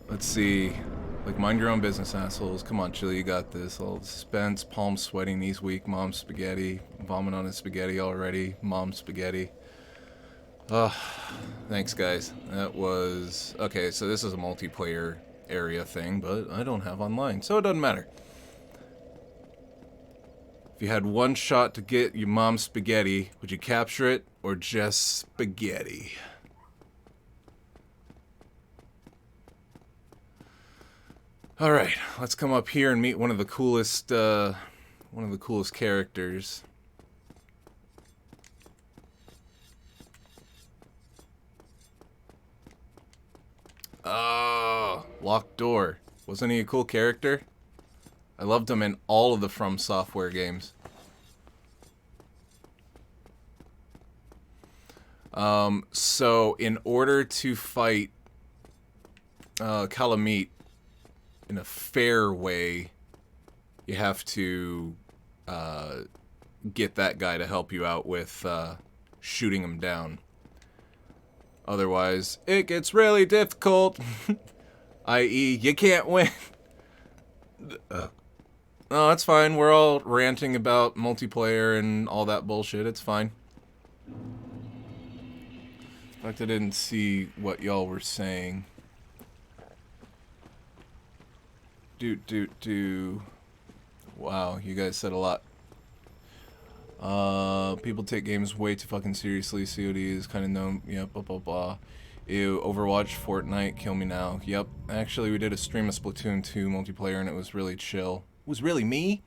Let's see. Like, mind your own business, assholes. Come on, Chili, you got this. All the suspense, palms sweating, knees weak, mom's spaghetti, vomit on his spaghetti already, mom's spaghetti. Thanks, guys. That was... Okay, so this is a multiplayer area thing, but I don't have online, so it doesn't matter. If you had one shot to get your mom's spaghetti, would you capture it, or just spaghetti? Alright, let's come up here and meet one of the coolest characters. Oh, locked door. Wasn't he a cool character? I loved him in all of the From Software games. So in order to fight Calamite in a fair way, you have to get that guy to help you out with shooting him down. Otherwise, it gets really difficult. I.e., you can't win. No, it's fine. We're all ranting about multiplayer and all that bullshit. It's fine. In fact, I didn't see what y'all were saying. Wow, you guys said a lot. People take games way too fucking seriously. COD is kind of known. Yep, blah, blah, blah. Ew, Overwatch, Fortnite, kill me now. Yep, actually we did a stream of Splatoon 2 multiplayer and it was really chill. It was really me?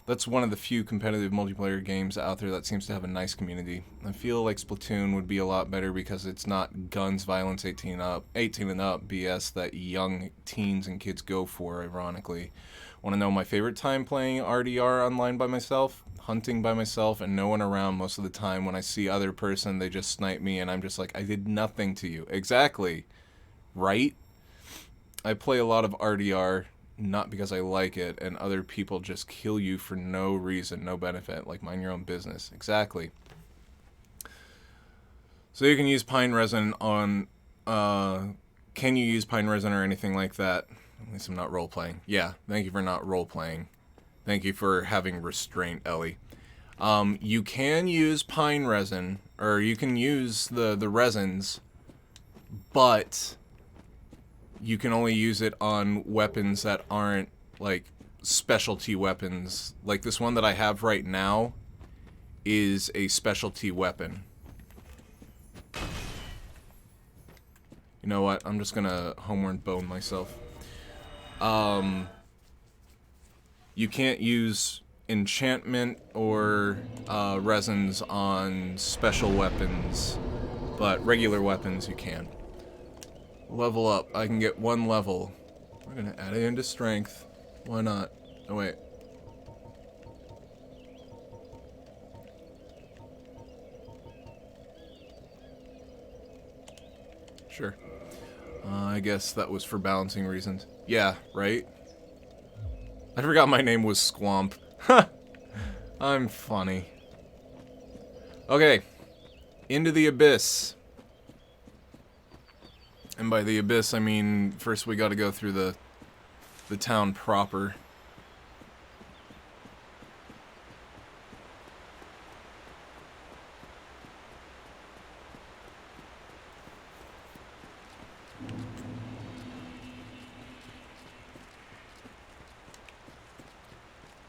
That's one of the few competitive multiplayer games out there that seems to have a nice community. I feel like Splatoon would be a lot better because it's not guns, violence, 18 and up BS that young teens and kids go for, ironically. Want to know my favorite time playing RDR online by myself? Hunting by myself and no one around most of the time. When I see other person, they just snipe me and I'm just like, I did nothing to you. Exactly. Right? I play a lot of RDR, not because I like it, and other people just kill you for no reason, no benefit. Like, mind your own business. Exactly. So you can use pine resin on, can you use pine resin or anything like that? At least I'm not role-playing. Yeah, thank you for not role-playing. Thank you for having restraint, Ellie. You can use pine resin, or you can use the resins, but you can only use it on weapons that aren't, like, specialty weapons. Like, this one that I have right now is a specialty weapon. You know what? I'm just gonna homeward bone myself. You can't use enchantment or resins on special weapons, but regular weapons you can. Level up. I can get 1 level. We're gonna add it into strength. Why not? Oh wait. Sure. I guess that was for balancing reasons. Yeah, right? I forgot my name was Squamp. I'm funny. Okay. Into the abyss. And by the abyss, I mean first we gotta go through the town proper.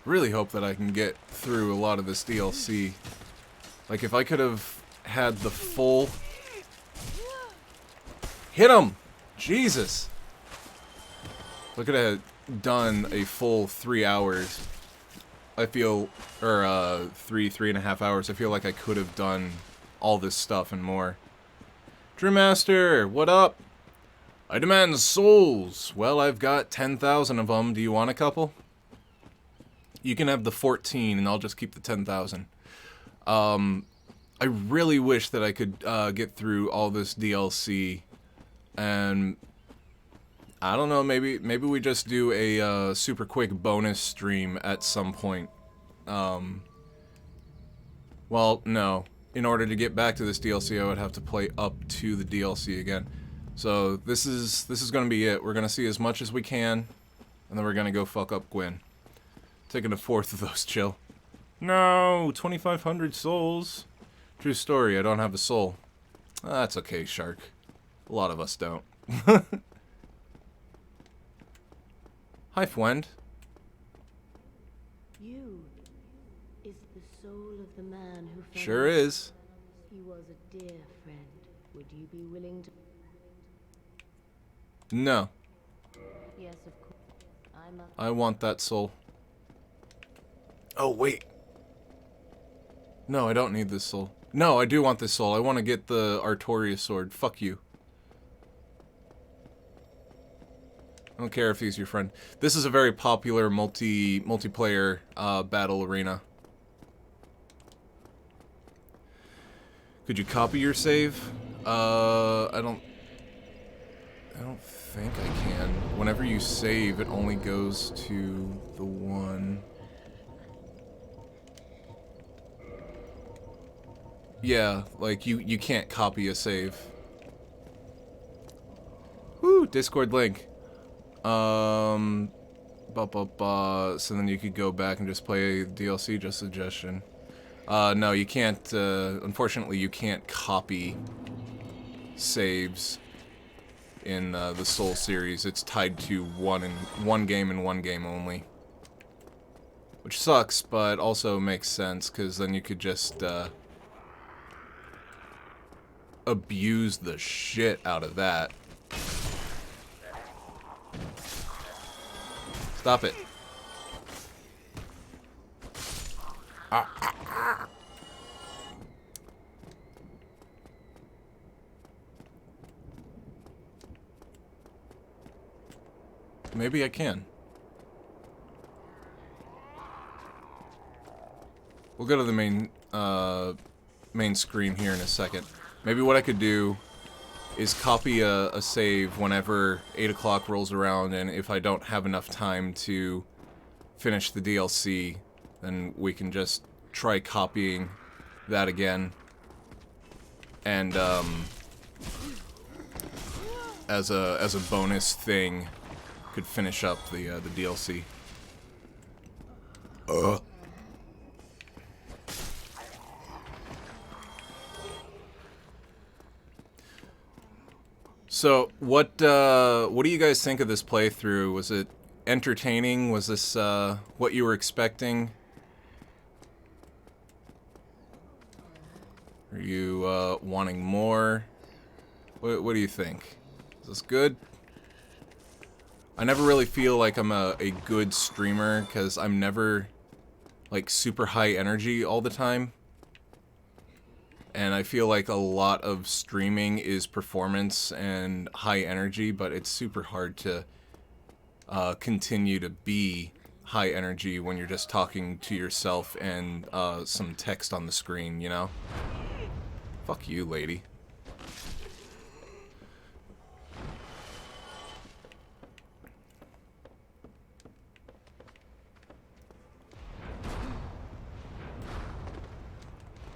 Really hope that I can get through a lot of this DLC. Like, if I could have had the full... Hit him! Jesus! If I could have done a full 3 hours, I feel... Or, 3.5 hours, I feel like I could have done all this stuff and more. Remastered, what up? I demand souls! Well, I've got 10,000 of them. Do you want a couple? You can have the 14, and I'll just keep the 10,000. I really wish that I could get through all this DLC, and I don't know. Maybe we just do a super quick bonus stream at some point. Well, no. In order to get back to this DLC, I would have to play up to the DLC again. So this is gonna be it. We're gonna see as much as we can, and then we're gonna go fuck up Gwyn. Taking a 4th of those, chill. No, 2,500 souls. True story, I don't have a soul. That's okay, Shark. A lot of us don't. Hi, Fwend. You is the soul of the man who fell. Sure is. He was a dear friend. Would you be willing to... No. Yes, of course. I want that soul. Oh, wait. No, I don't need this soul. No, I do want this soul. I want to get the Artorias sword. Fuck you. I don't care if he's your friend. This is a very popular multiplayer battle arena. Could you copy your save? I don't think I can. Whenever you save, it only goes to the one. Yeah, like you can't copy a save. Woo, Discord link. So then you could go back and just play DLC, just suggestion. No, you can't, unfortunately you can't copy saves in the Soul series. It's tied to one game and one game only. Which sucks, but also makes sense, because then you could just, abuse the shit out of that. Stop it. Maybe I can. We'll go to the main screen here in a second. Maybe what I could do is copy a save whenever 8 o'clock rolls around, and if I don't have enough time to finish the DLC, then we can just try copying that again. And as a bonus thing, could finish up the DLC. So, what do you guys think of this playthrough? Was it entertaining? Was this what you were expecting? Are you wanting more? What do you think? Is this good? I never really feel like I'm a good streamer, because I'm never like super high energy all the time. And I feel like a lot of streaming is performance and high energy, but it's super hard to continue to be high energy when you're just talking to yourself and some text on the screen, you know? Fuck you, lady.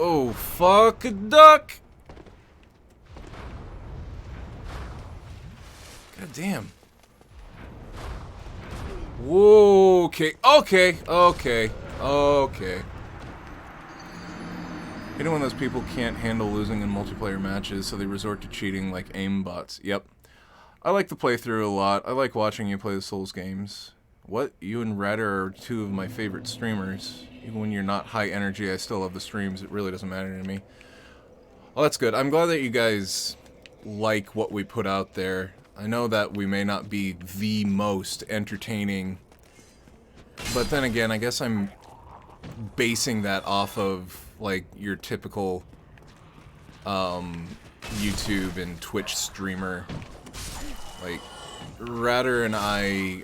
Oh, fuck a duck! God damn. Whoa, okay, okay. You know when those people can't handle losing in multiplayer matches, so they resort to cheating like aim bots. Yep. I like the playthrough a lot. I like watching you play the Souls games. What? You and Radder are two of my favorite streamers. Even when you're not high energy, I still love the streams. It really doesn't matter to me. Well, that's good. I'm glad that you guys like what we put out there. I know that we may not be the most entertaining, but then again, I guess I'm basing that off of, like, your typical YouTube and Twitch streamer. Like, Radder and I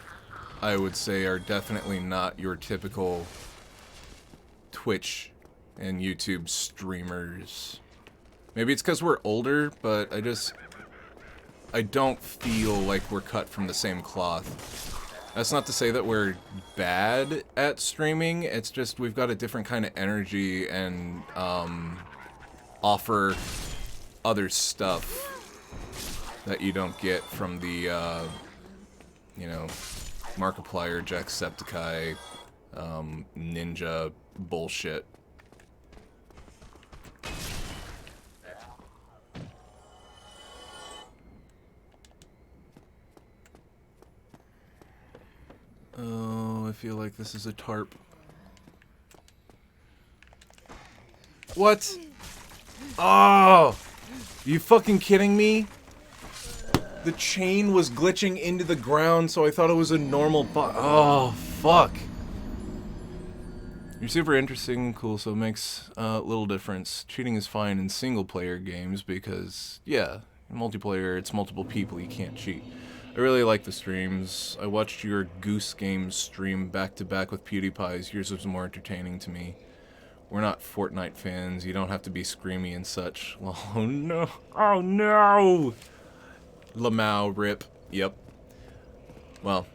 would say, are definitely not your typical Twitch and YouTube streamers. Maybe it's because we're older, but I don't feel like we're cut from the same cloth. That's not to say that we're bad at streaming, it's just we've got a different kind of energy and offer other stuff that you don't get from the, you know, Markiplier, Jacksepticeye, Ninja bullshit. Oh, I feel like this is a tarp. What? Oh! You fucking kidding me? The chain was glitching into the ground, so I thought it was a normal oh, fuck. You're super interesting and cool, so it makes little difference. Cheating is fine in single-player games because, yeah, in multiplayer, it's multiple people, you can't cheat. I really like the streams. I watched your Goose Games stream back-to-back with PewDiePie's. Yours was more entertaining to me. We're not Fortnite fans. You don't have to be screamy and such. Oh, no. Oh, no! Lamau, rip. Yep. Well,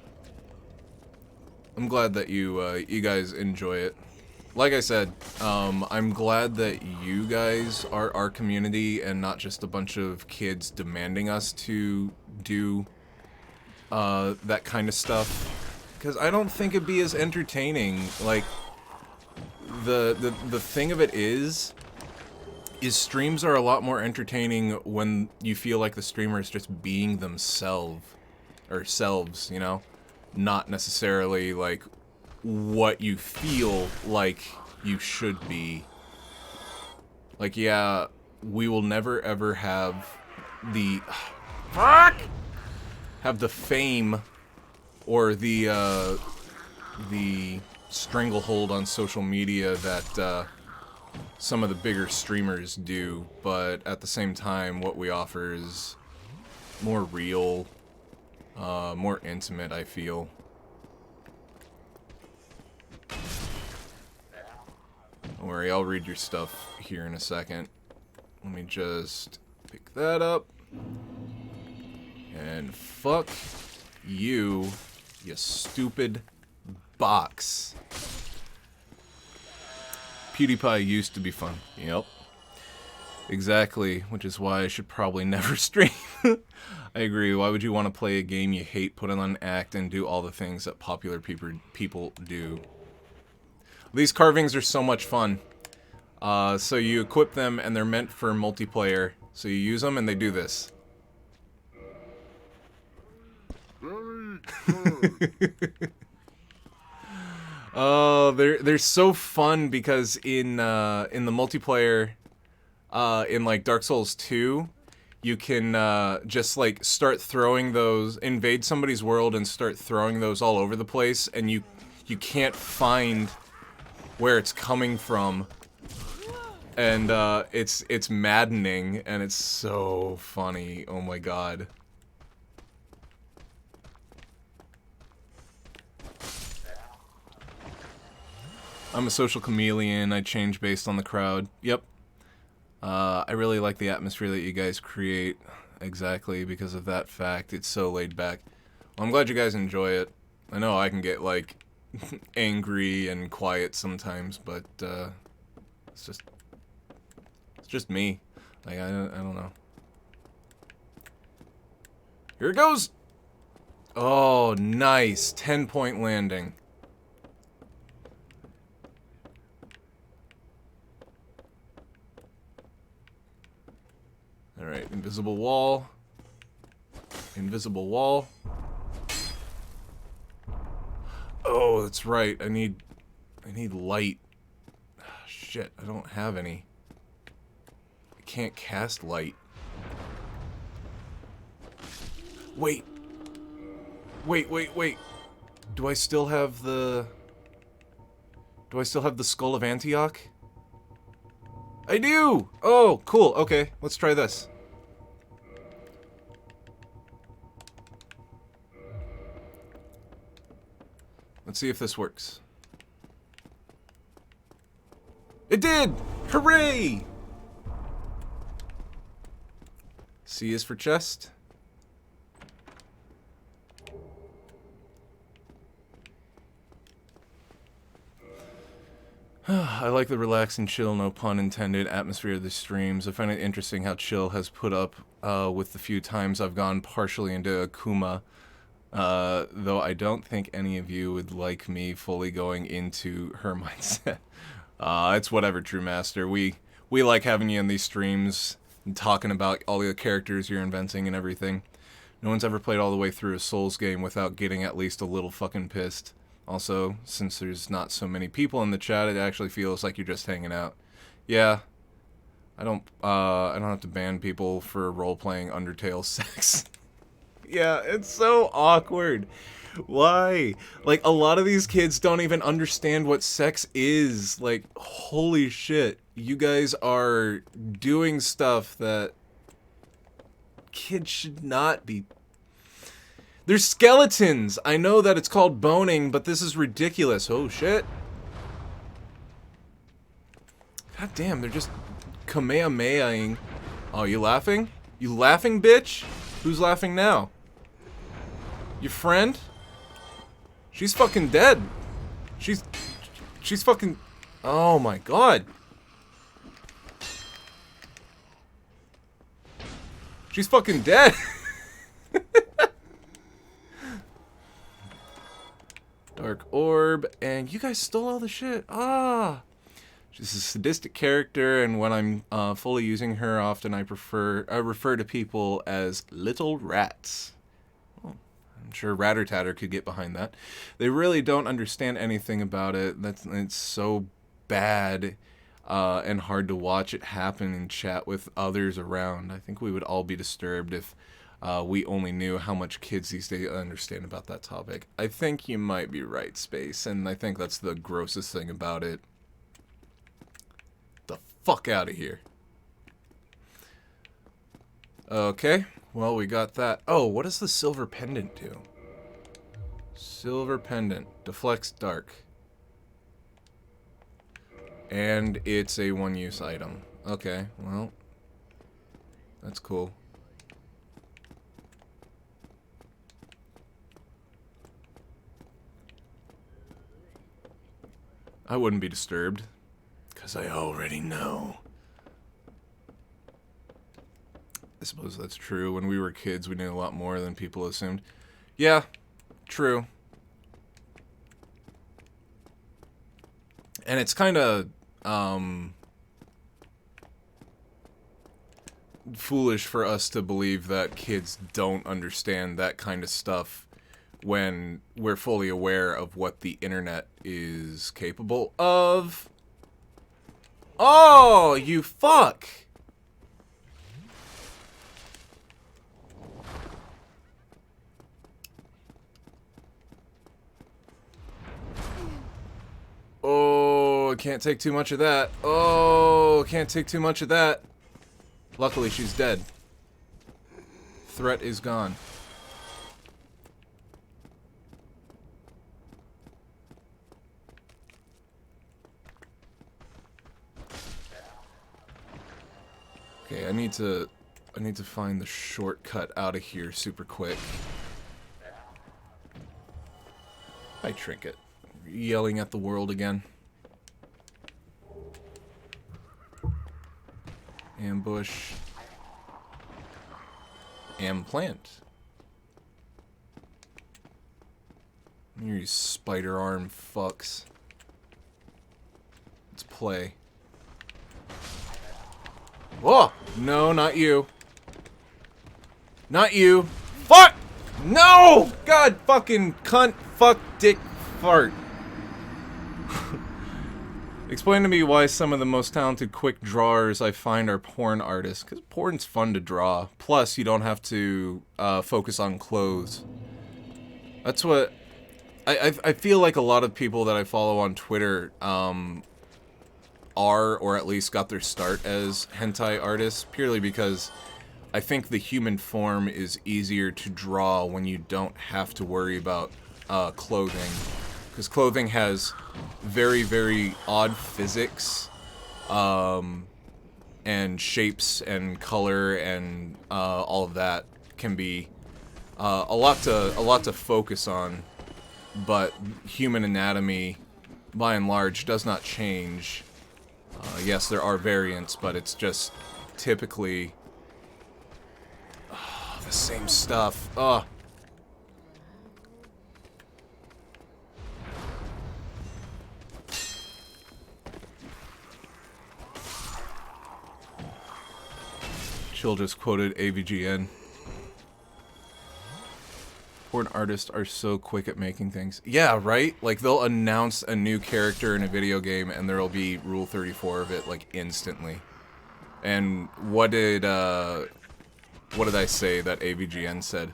I'm glad that you guys enjoy it. Like I said, I'm glad that you guys are our community and not just a bunch of kids demanding us to do that kind of stuff. Because I don't think it'd be as entertaining. Like, the thing of it is streams are a lot more entertaining when you feel like the streamer is just being themselves, or selves, you know? Not necessarily, like, what you feel like you should be. Like, yeah, we will never ever have the... Fuck! Have the fame or the stranglehold on social media that some of the bigger streamers do, but at the same time, what we offer is more real, more intimate, I feel. Don't worry, I'll read your stuff here in a second. Let me just pick that up. And fuck you, you stupid box. PewDiePie used to be fun. Yep. Exactly, which is why I should probably never stream. I agree. Why would you want to play a game you hate, put on an act, and do all the things that popular people do? These carvings are so much fun. So you equip them, and they're meant for multiplayer. So you use them, and they do this. Oh, they're so fun because in the multiplayer, in like Dark Souls 2, you can just like start throwing those, invade somebody's world and start throwing those all over the place, and you can't find where it's coming from. And it's maddening, and it's so funny. Oh my god. I'm a social chameleon. I change based on the crowd. Yep. I really like the atmosphere that you guys create. Exactly because of that fact. It's so laid back. Well, I'm glad you guys enjoy it. I know I can get, like, angry and quiet sometimes, but it's just me. Like, I don't know. Here it goes! Oh, nice. 10-point landing. Alright, invisible wall. Invisible wall. Oh, that's right. I need light. Shit, I don't have any. I can't cast light. Wait. Wait. Do I still have the Skull of Antioch? I do! Oh, cool. Okay, let's try this. Let's see if this works. It did! Hooray! C is for chest. I like the relax and chill, no pun intended, atmosphere of the streams. I find it interesting how chill has put up with the few times I've gone partially into Akuma. Though I don't think any of you would like me fully going into her mindset. It's whatever, True Master. We like having you in these streams and talking about all the characters you're inventing and everything. No one's ever played all the way through a Souls game without getting at least a little fucking pissed. Also, since there's not so many people in the chat, it actually feels like you're just hanging out. Yeah. I don't have to ban people for role-playing Undertale sex. Yeah, it's so awkward. Why? Like, a lot of these kids don't even understand what sex is. Like, holy shit. You guys are doing stuff that kids should not be. There's skeletons! I know that it's called boning, but this is ridiculous. Oh, shit. God damn, they're just Kamehameha-ing. Oh, you laughing? You laughing, bitch? Who's laughing now? Your friend? She's fucking dead. She's fucking... Oh my god. She's fucking dead. Dark orb, and you guys stole all the shit. Ah. She's a sadistic character, and when I'm fully using her, often I refer to people as little rats. Oh, I'm sure Ratter Tatter could get behind that. They really don't understand anything about it. It's so bad and hard to watch it happen and chat with others around. I think we would all be disturbed if we only knew how much kids these days understand about that topic. I think you might be right, Space, and I think that's the grossest thing about it. The fuck out of here. Okay, well, we got that. Oh, what does the silver pendant do? Silver pendant. Deflects dark. And it's a one-use item. Okay, well, that's cool. I wouldn't be disturbed, because I already know. I suppose that's true. When we were kids, we knew a lot more than people assumed. Yeah, true. And it's kind of, foolish for us to believe that kids don't understand that kind of stuff when we're fully aware of what the internet is capable of. Oh, you fuck! Oh, Oh, can't take too much of that. Oh, can't take too much of that. Luckily, she's dead. Threat is gone. Okay, I need to find the shortcut out of here super quick. Hi, Trinket. Yelling at the world again. Ambush. Plant. You spider arm fucks. Let's play. Whoa! No, not you. Not you. Fuck! No! God fucking cunt, fuck, dick, fart. Explain to me why some of the most talented quick drawers I find are porn artists. Because porn's fun to draw. Plus, you don't have to focus on clothes. That's what... I feel like a lot of people that I follow on Twitter are, or at least got their start as hentai artists, purely because I think the human form is easier to draw when you don't have to worry about clothing. Because clothing has very, very odd physics, and shapes and color and all of that can be a lot to focus on. But human anatomy, by and large, does not change. Yes, there are variants, but it's just typically the same stuff. Ugh. Chill just quoted AVGN. Porn artists are so quick at making things. Yeah, right? Like, they'll announce a new character in a video game and there'll be Rule 34 of it, like, instantly. And what did I say that AVGN said?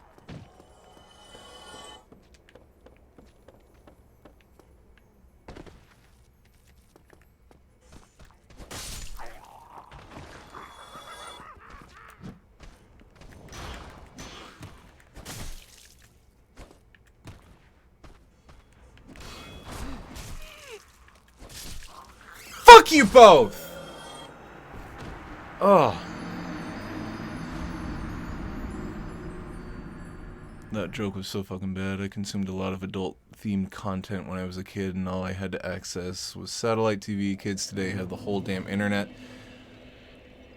Fuck you both! Oh. That joke was so fucking bad. I consumed a lot of adult-themed content when I was a kid, and all I had to access was satellite TV. Kids today have the whole damn internet.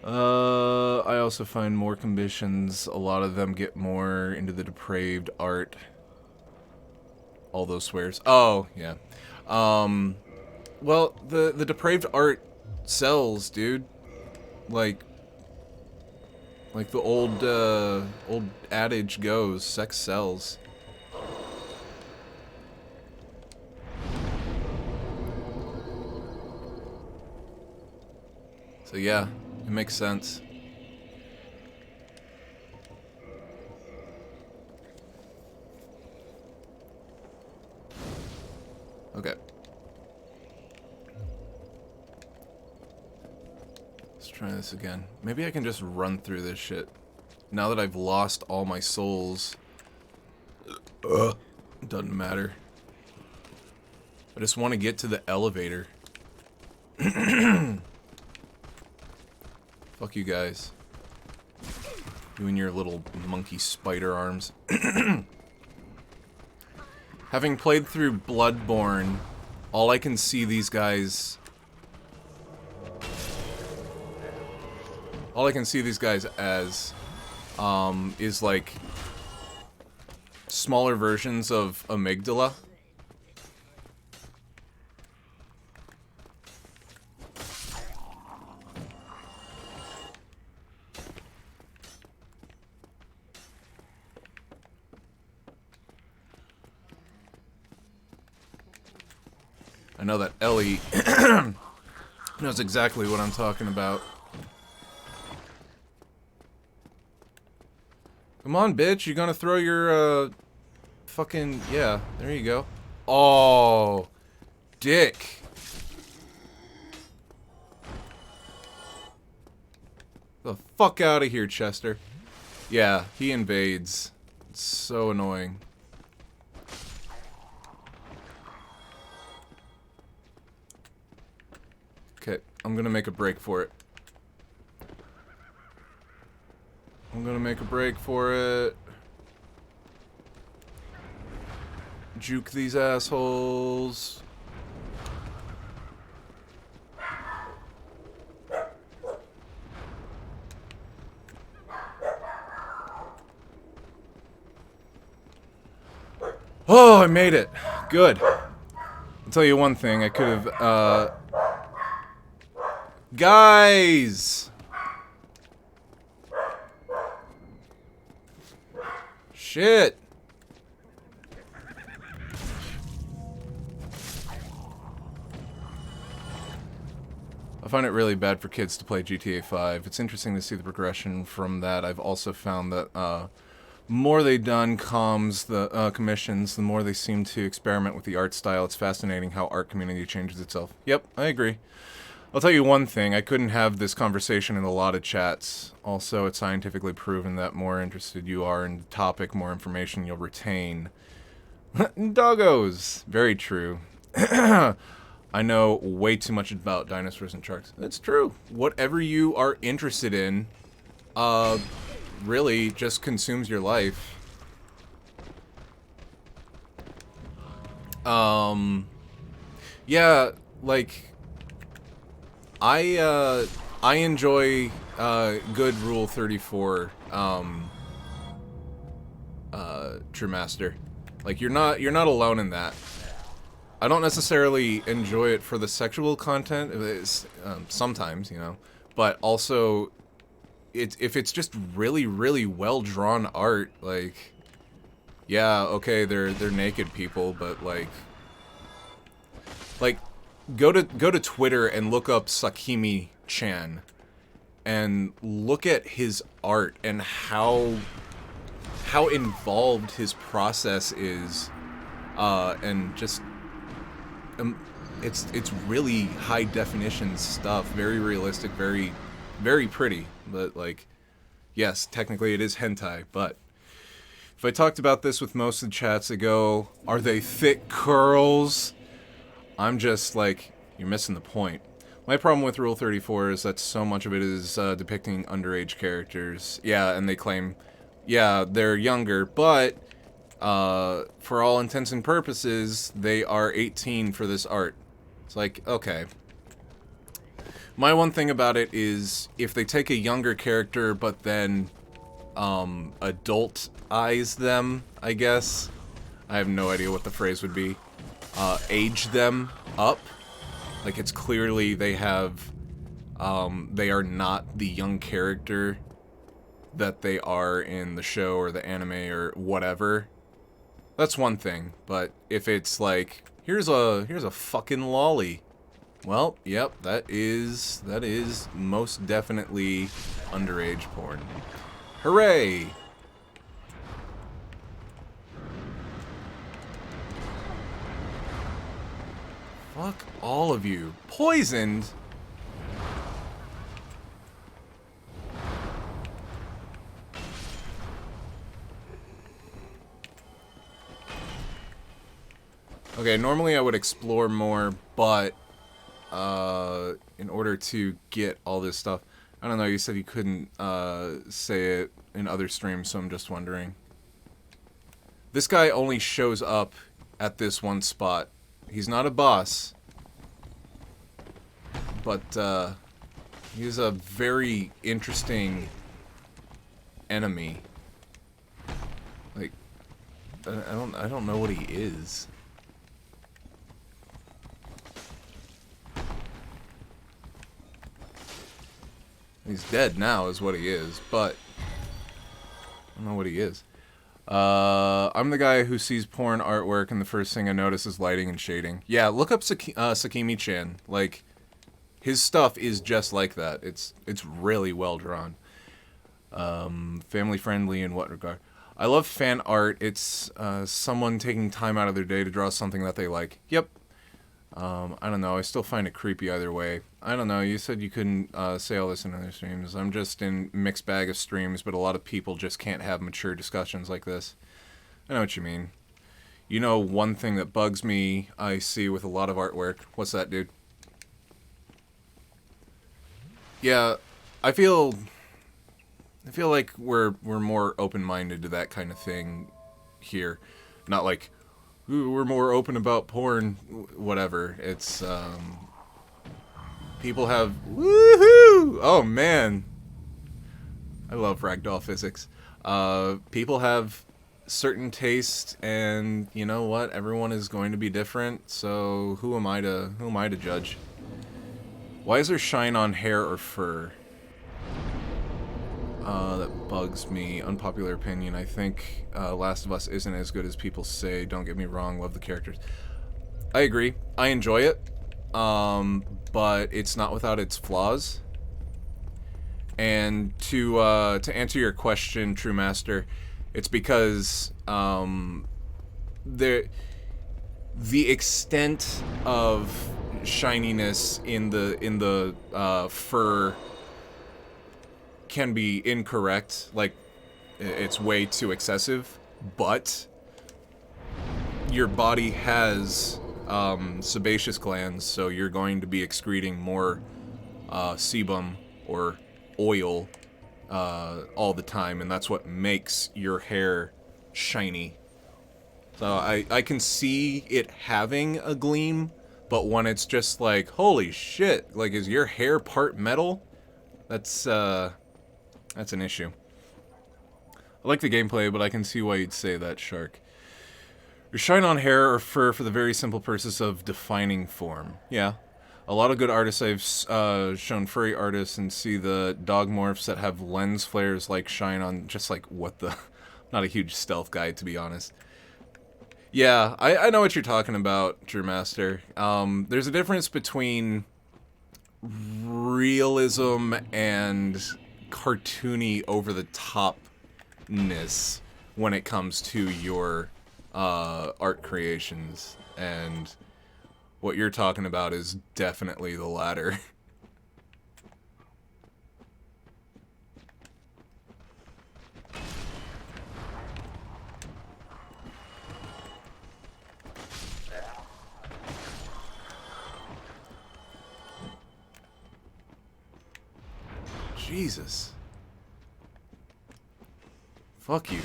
I also find more commissions. A lot of them get more into the depraved art. All those swears. Oh, yeah. Well, the depraved art sells, dude. Like the old adage goes, sex sells. So yeah, it makes sense. Okay. Let's try this again. Maybe I can just run through this shit. Now that I've lost all my souls. Doesn't matter. I just want to get to the elevator. Fuck you guys. You and your little monkey spider arms. Having played through Bloodborne, all I can see these guys... All I can see these guys as, is like smaller versions of amygdala. I know that Ellie knows exactly what I'm talking about. Come on, bitch, you gonna throw your, fucking... Yeah, there you go. Oh, dick. The fuck out of here, Chester. Yeah, he invades. It's so annoying. Okay, I'm gonna make a break for it. I'm gonna make a break for it. Juke these assholes. Oh, I made it. Good. I'll tell you one thing. I could have, Guys! Shit! I find it really bad for kids to play GTA 5. It's interesting to see the progression from that. I've also found that, more they done comms, the commissions, the more they seem to experiment with the art style. It's fascinating how art community changes itself. Yep, I agree. I'll tell you one thing, I couldn't have this conversation in a lot of chats. Also, it's scientifically proven that more interested you are in the topic, more information you'll retain. Doggos! Very true. I know way too much about dinosaurs and sharks. That's true. Whatever you are interested in, really just consumes your life. Yeah, like... I enjoy good Rule 34 Remastered. Like you're not alone in that. I don't necessarily enjoy it for the sexual content. It's, sometimes, you know, but also if it's just really well drawn art, like yeah, okay, they're naked people, but like go to Twitter and look up Sakimi-chan and look at his art and how involved his process is, and just it's really high definition stuff, very realistic, very pretty, but like yes, technically it is hentai, but if I talked about this with most of the chats that go, are they thick curls? I'm just like, you're missing the point. My problem with Rule 34 is that so much of it is depicting underage characters. Yeah, and they claim, yeah, they're younger, but for all intents and purposes, they are 18 for this art. It's like, okay. My one thing about it is, if they take a younger character, but then adult-ize them, I guess. I have no idea what the phrase would be. Age them up. Like, it's clearly they have, they are not the young character that they are in the show or the anime or whatever. That's one thing, but if it's like, here's a fucking lolly. Well, yep, that is most definitely underage porn. Hooray! Fuck all of you. Poisoned? Okay, normally I would explore more, but in order to get all this stuff, I don't know, you said you couldn't say it in other streams, so I'm just wondering. This guy only shows up at this one spot. He's not a boss, but he's a very interesting enemy. Like, I don't know what he is. He's dead now is what he is, but I don't know what he is. I'm the guy who sees porn artwork and the first thing I notice is lighting and shading. Yeah, look up Sakimi-chan. Like, his stuff is just like that. It's really well drawn. Family friendly in what regard? I love fan art. It's someone taking time out of their day to draw something that they like. Yep. I don't know. I still find it creepy either way. I don't know. You said you couldn't say all this in other streams. I'm just in mixed bag of streams, but a lot of people just can't have mature discussions like this. I know what you mean. You know, one thing that bugs me, I see with a lot of artwork. What's that, dude? Yeah, I feel like we're more open-minded to that kind of thing here. Not like, ooh, we're more open about porn, whatever. It's, people have, woohoo! Oh, man. I love ragdoll physics. People have certain taste, and you know what? Everyone is going to be different, so who am I to judge? Why is there shine on hair or fur? That bugs me. Unpopular opinion. I think Last of Us isn't as good as people say. Don't get me wrong. Love the characters. I agree. I enjoy it. But it's not without its flaws. And to answer your question, True Master, it's because the extent of shininess in the fur can be incorrect, like it's way too excessive, but your body has sebaceous glands, so you're going to be excreting more sebum or oil all the time, and that's what makes your hair shiny. So I can see it having a gleam, but when it's just like, holy shit, like, is your hair part metal? That's an issue. I like the gameplay, but I can see why you'd say that, Shark. Your shine on hair or fur for the very simple purpose of defining form. Yeah. A lot of good artists, I've shown furry artists and see the dog morphs that have lens flares like shine on, just like, what the... Not a huge stealth guy, to be honest. Yeah, I know what you're talking about, Drew Master. There's a difference between realism and cartoony over-the-topness when it comes to your art creations, and what you're talking about is definitely the latter. Jesus. Fuck you.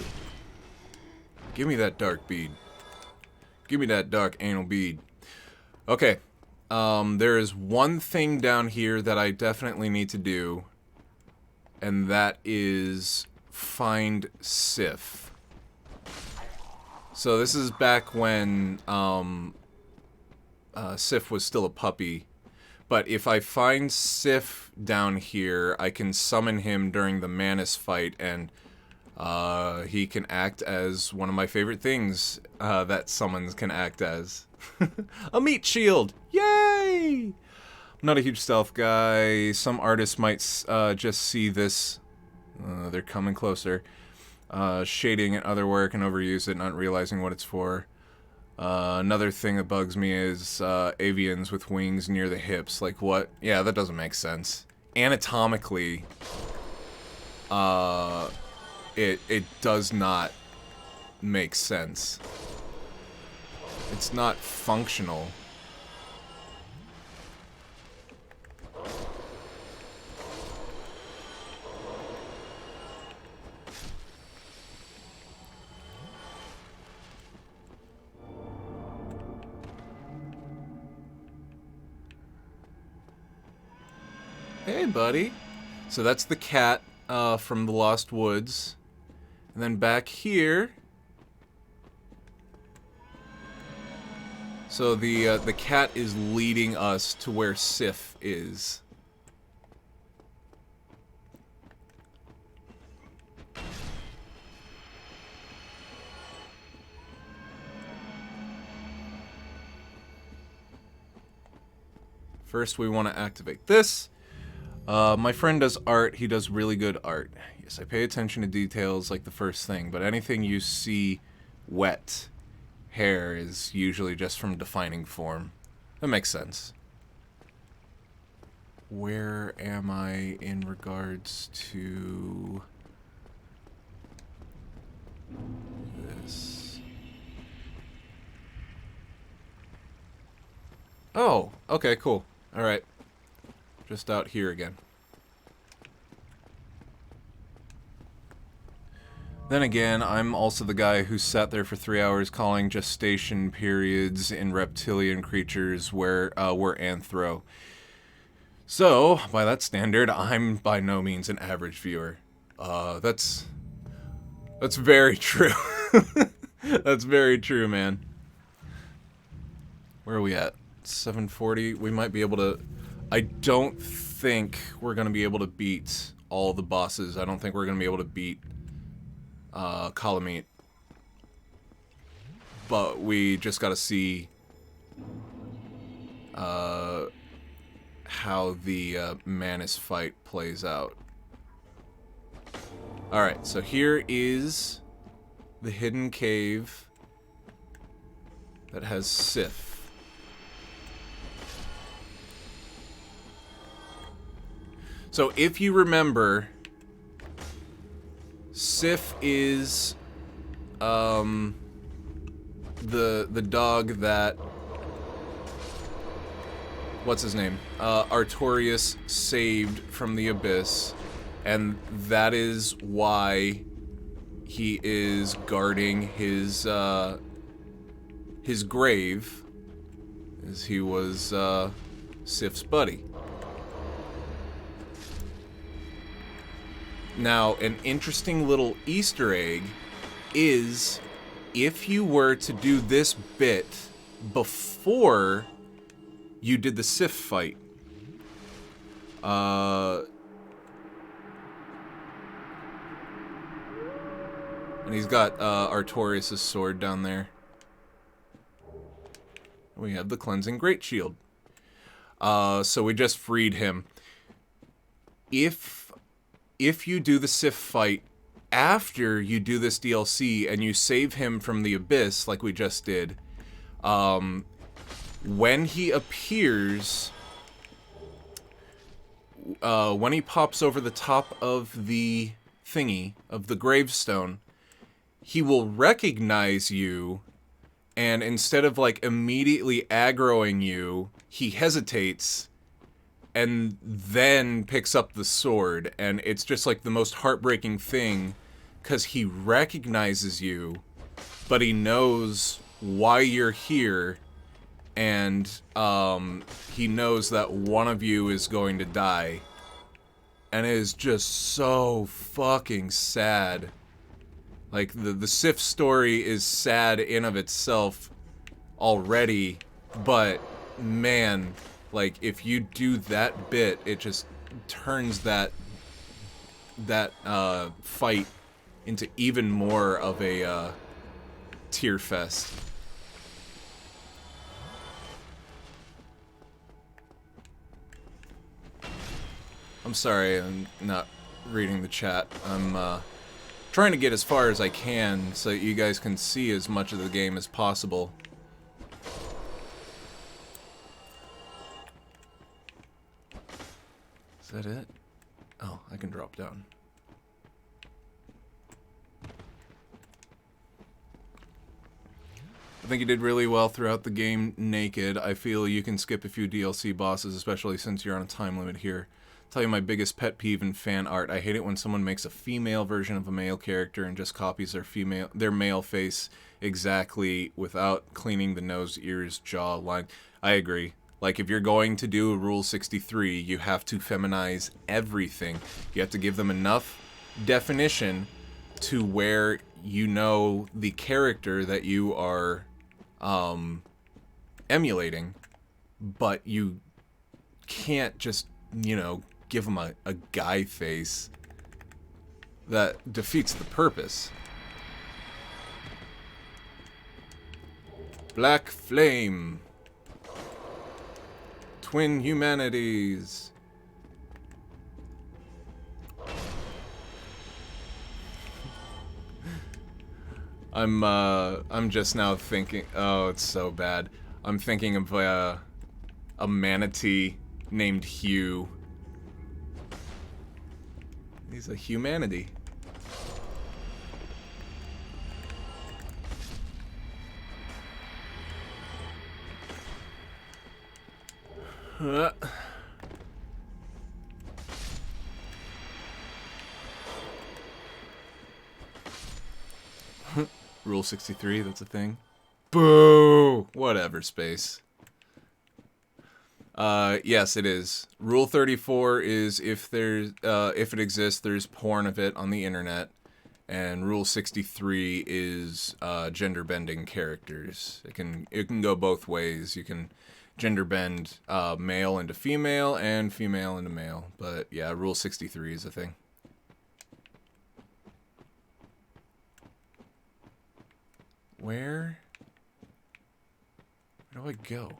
Give me that dark bead. Give me that dark anal bead. Okay. There is one thing down here that I definitely need to do, and that is find Sif. So this is back when Sif was still a puppy. But if I find Sif down here, I can summon him during the Manus fight, and he can act as one of my favorite things that summons can act as. A meat shield! Yay! I'm not a huge stealth guy. Some artists might just see this. They're coming closer. Shading and other work and overuse it, not realizing what it's for. Another thing that bugs me is avians with wings near the hips. Like, what? Yeah, that doesn't make sense. Anatomically, it does not make sense. It's not functional. Hey, buddy. So that's the cat from the Lost Woods. And then back here... So the cat is leading us to where Sif is. First, we want to activate this. My friend does art. He does really good art. Yes, I pay attention to details like the first thing, but anything you see wet hair is usually just from defining form. That makes sense. Where am I in regards to this? Oh, okay, cool. Alright. Just out here again. Then again, I'm also the guy who sat there for 3 hours calling gestation periods in reptilian creatures were anthro. So, by that standard, I'm by no means an average viewer. That's very true. That's very true, man. Where are we at? 740? We might be able to... I don't think we're going to be able to beat all the bosses. I don't think we're going to be able to beat Kalamite. But we just got to see how the Manus fight plays out. Alright, so here is the hidden cave that has Sif. So if you remember, Sif is the dog that, what's his name? Artorias saved from the abyss, and that is why he is guarding his grave, as he was Sif's buddy. Now, an interesting little Easter egg is if you were to do this bit before you did the Sif fight, and he's got Artorias' sword down there. We have the cleansing great shield. So we just freed him. If you do the Sif fight after you do this DLC and you save him from the abyss, like we just did, when he appears, when he pops over the top of the thingy, of the gravestone, he will recognize you, and instead of, like, immediately aggroing you, he hesitates and then picks up the sword, and it's just like the most heartbreaking thing, because he recognizes you, but he knows why you're here, and he knows that one of you is going to die, and it is just so fucking sad. Like, the Sif story is sad in of itself already, but man, like, if you do that bit, it just turns that fight into even more of a tear fest. I'm sorry, I'm not reading the chat. I'm trying to get as far as I can so that you guys can see as much of the game as possible. Is that it? Oh, I can drop down. I think you did really well throughout the game naked. I feel you can skip a few DLC bosses, especially since you're on a time limit here. I'll tell you my biggest pet peeve in fan art. I hate it when someone makes a female version of a male character and just copies their male face exactly without cleaning the nose, ears, jaw line. I agree. Like, if you're going to do a Rule 63, you have to feminize everything. You have to give them enough definition to where you know the character that you are emulating, but you can't just, you know, give them a guy face. That defeats the purpose. Black Flame. Twin Humanities. I'm just now thinking, oh, it's so bad. I'm thinking of a manatee named Hugh. He's a humanity. Rule 63, that's a thing. Boo! Whatever, space. Yes, it is. Rule 34 is if it exists, there's porn of it on the internet. And Rule 63 is gender bending characters. It can go both ways. You can gender bend male into female and female into male. But yeah, Rule 63 is a thing. Where do I go?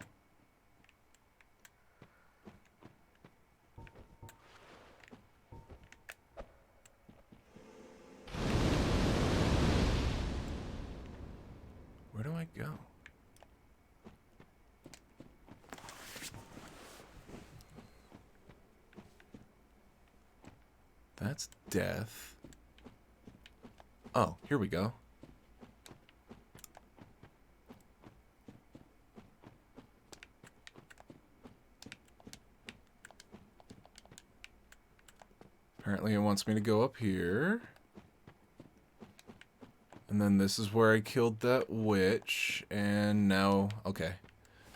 Where do I go? That's death. Oh, here we go. Apparently it wants me to go up here. And then this is where I killed that witch. And now, okay.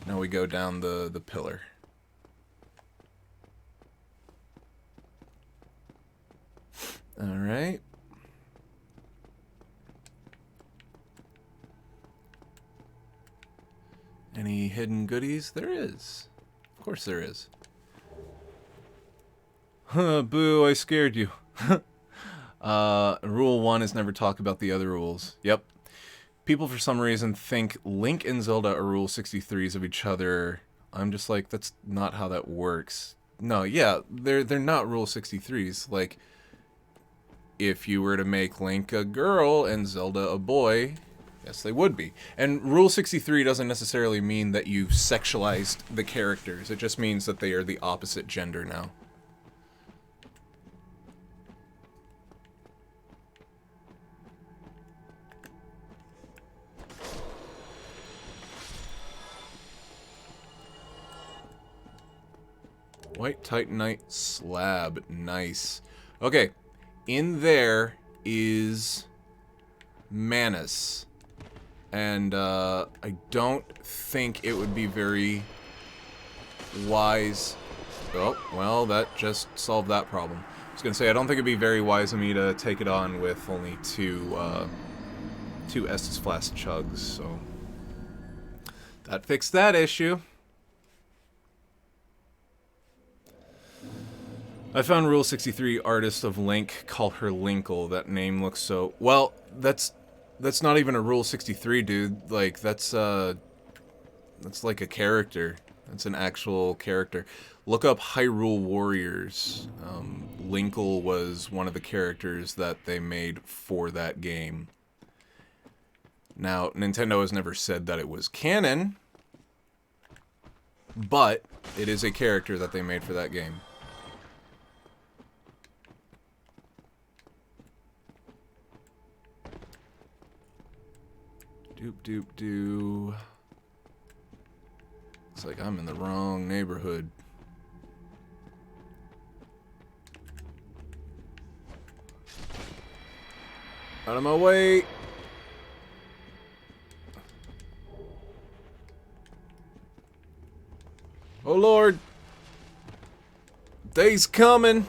Now we go down the pillar. Alright. Any hidden goodies? There is. Of course there is. Huh, boo, I scared you. Rule 1 is never talk about the other rules. Yep. People for some reason think Link and Zelda are Rule 63s of each other. I'm just like, that's not how that works. No, yeah, they're not Rule 63s. Like, if you were to make Link a girl and Zelda a boy, yes, they would be. And Rule 63 doesn't necessarily mean that you sexualized the characters. It just means that they are the opposite gender now. White Titanite slab. Nice. Okay. In there is Manus. And I don't think it would be very wise. Oh, well, that just solved that problem. I was going to say, I don't think it'd be very wise of me to take it on with only two Estus Flask chugs, so that fixed that issue. I found Rule 63 artist of Link, call her Linkle. That name looks so... Well, that's not even a Rule 63, dude. Like, that's like a character. That's an actual character. Look up Hyrule Warriors. Linkle was one of the characters that they made for that game. Now, Nintendo has never said that it was canon, but it is a character that they made for that game. Doop doop doo. Looks like I'm in the wrong neighborhood. Out of my way. Oh Lord. Day's coming.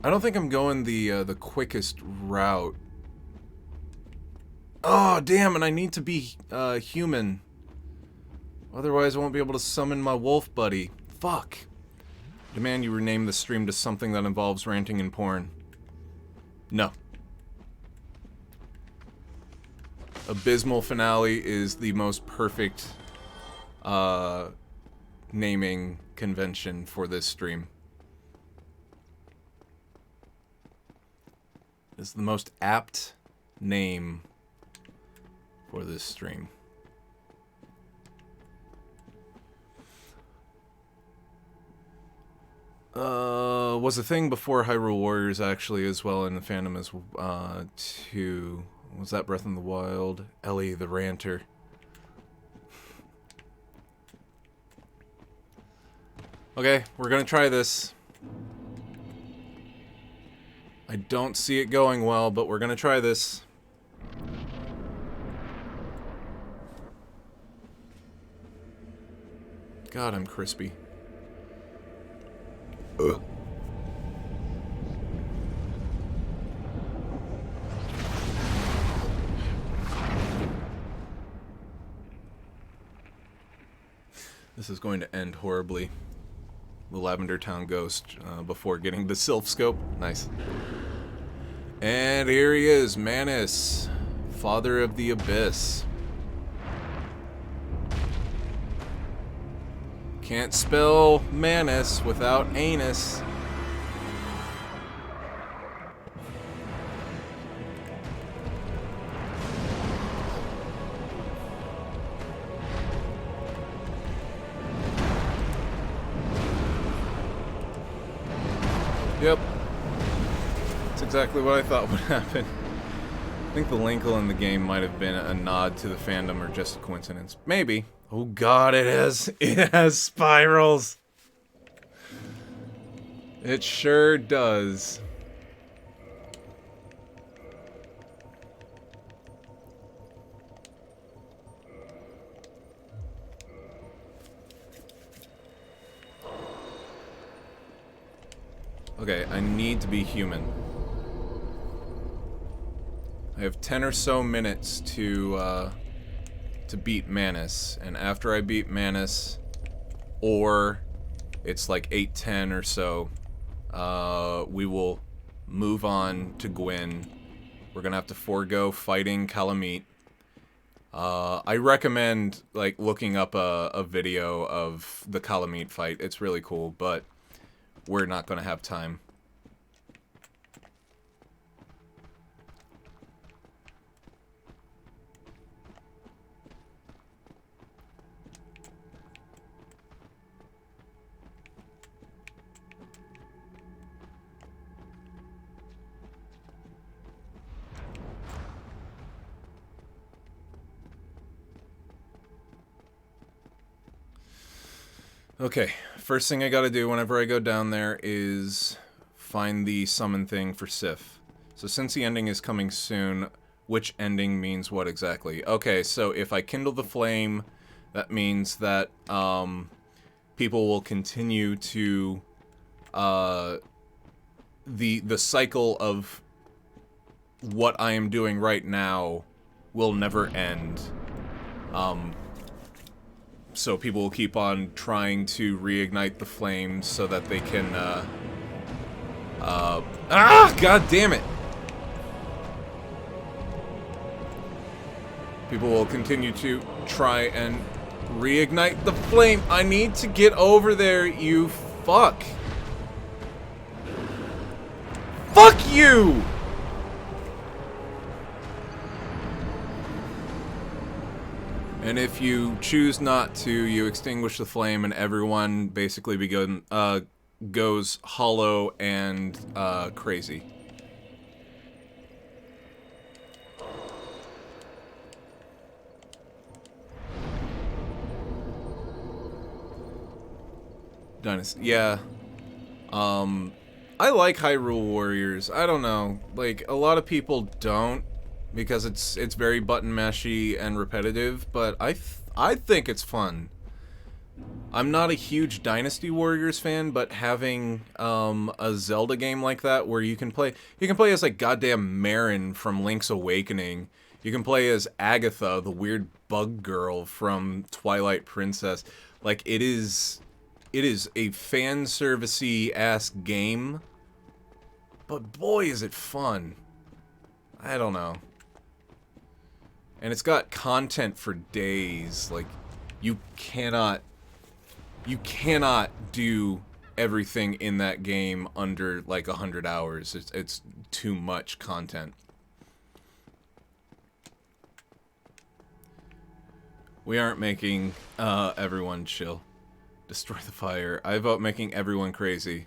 I don't think I'm going the quickest route. Oh, damn, and I need to be human. Otherwise, I won't be able to summon my wolf buddy. Fuck. Demand you rename the stream to something that involves ranting and porn. No. Abysmal Finale is the most perfect naming convention for this stream. It's the most apt name for this stream. Was a thing before Hyrule Warriors actually as well in the fandom as to was that Breath in the Wild? Ellie the Ranter. Okay, we're gonna try this. I don't see it going well, but we're gonna try this. God, I'm crispy. Ugh. This is going to end horribly. The Lavender Town Ghost before getting the Sylph Scope. Nice. And here he is, Manus, Father of the Abyss. Can't spell Manus without anus. Yep. That's exactly what I thought would happen. I think the Linkle in the game might have been a nod to the fandom or just a coincidence. Maybe. Oh god, it has spirals. It sure does. Okay, I need to be human. I have 10 or so minutes to beat Manus, and after I beat Manus, or it's like 8:10 or so, we will move on to Gwyn. We're gonna have to forego fighting Calamite. I recommend like looking up a video of the Calamite fight. It's really cool, but we're not gonna have time. Okay, first thing I gotta do whenever I go down there is find the summon thing for Sif. So since the ending is coming soon, which ending means what exactly? Okay, so if I kindle the flame, that means that people will continue to the cycle of what I am doing right now will never end. So people will keep on trying to reignite the flames so that they can, God damn it! People will continue to try and reignite the flame. I need to get over there, you fuck! Fuck you! And if you choose not to, you extinguish the flame and everyone basically goes hollow and crazy. Dynasty, yeah. I like Hyrule Warriors. I don't know, like a lot of people don't, because it's very button mashy and repetitive, but I think it's fun. I'm not a huge Dynasty Warriors fan, but having a Zelda game like that where you can play as like goddamn Marin from Link's Awakening. You can play as Agatha, the weird bug girl from Twilight Princess. Like it is a fan servicey ass game, but boy is it fun. I don't know. And it's got content for days. Like, you cannot do everything in that game under, like, 100 hours. It's too much content. We aren't making everyone chill. Destroy the fire. I vote making everyone crazy.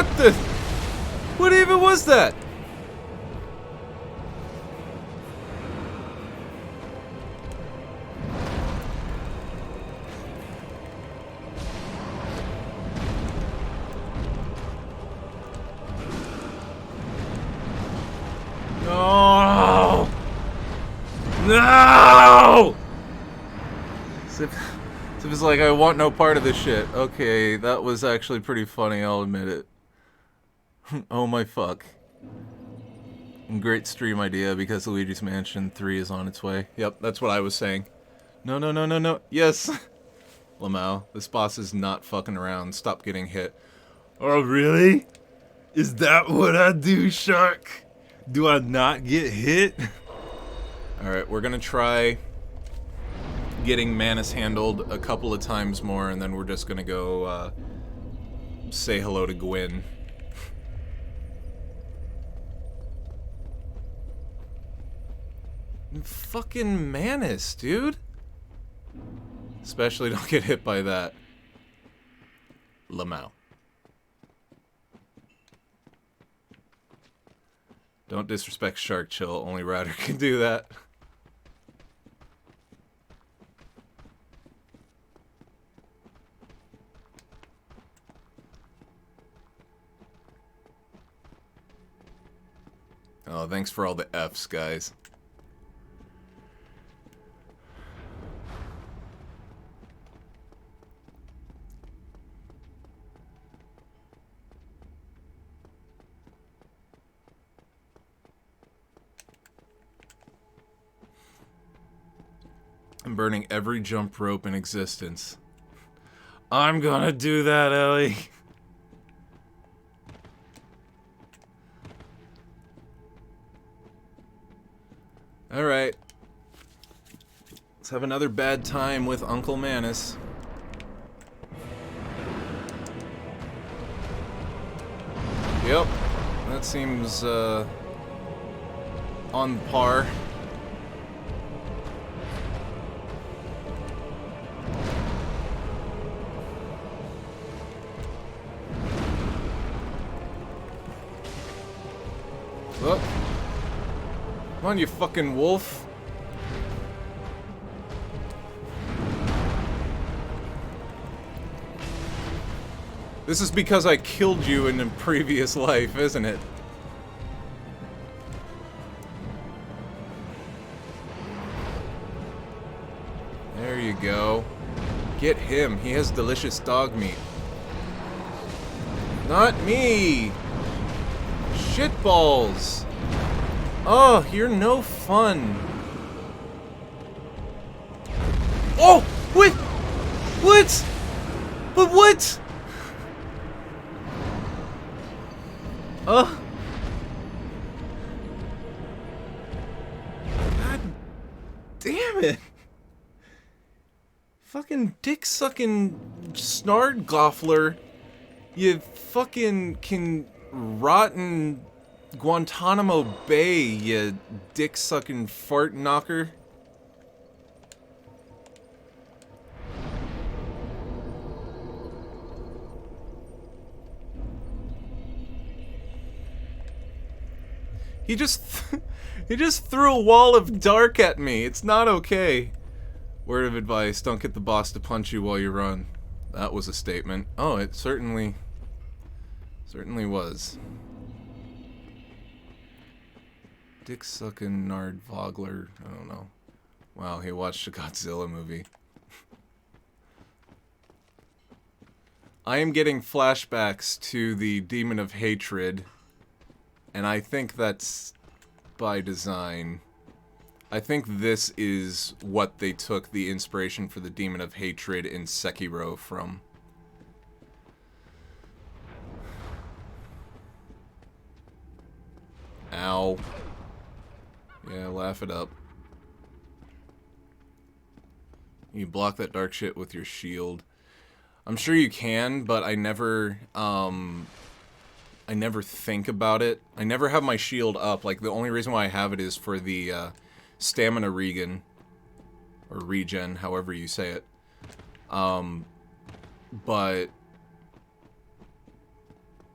What the? What even was that? No! No! Zip is like, I want no part of this shit. Okay, that was actually pretty funny, I'll admit it. Oh my fuck. Great stream idea because Luigi's Mansion 3 is on its way. Yep, that's what I was saying. No, no, no, no, no. Yes! Lamau, this boss is not fucking around. Stop getting hit. Oh, really? Is that what I do, Shark? Do I not get hit? Alright, we're gonna try getting Manus handled a couple of times more, and then we're just gonna go, say hello to Gwyn. Fucking Manus, dude! Especially don't get hit by that. Lamau. Don't disrespect Shark, chill. Only Router can do that. Oh, thanks for all the Fs, guys. I'm burning every jump rope in existence. I'm gonna do that, Ellie. Alright. Let's have another bad time with Uncle Manus. Yep. That seems, on par. Look. Come on, you fucking wolf. This is because I killed you in a previous life, isn't it? There you go. Get him. He has delicious dog meat. Not me! Shitballs! Oh, you're no fun. Oh! Wait! What? But what? God damn it! Fucking dick-sucking Snardgoffler. You fucking can rot in Guantanamo Bay, you dick-sucking fart knocker. He just threw a wall of dark at me. It's not okay. Word of advice, don't get the boss to punch you while you run. That was a statement. Oh, it certainly was. Dick-sucking Nardvogler. I don't know. Wow, he watched a Godzilla movie. I am getting flashbacks to the Demon of Hatred, and I think that's by design. I think this is what they took the inspiration for the Demon of Hatred in Sekiro from. Ow. Yeah, laugh it up. You block that dark shit with your shield. I'm sure you can, but I never think about it. I never have my shield up. Like, the only reason why I have it is for the, stamina regen. Or regen, however you say it. But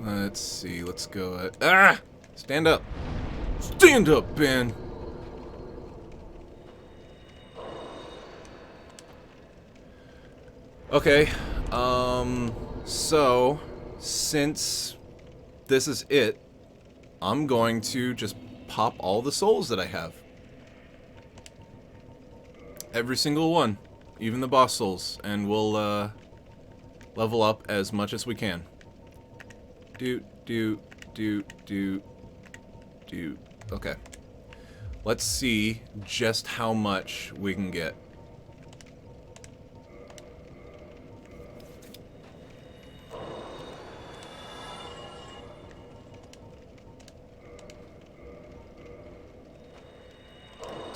Let's see. Let's go at... Ah! Stand up. Stand up, Ben! Okay. So, since this is it, I'm going to just pop all the souls that I have. Every single one. Even the boss souls. And we'll, level up as much as we can. Okay. Let's see just how much we can get.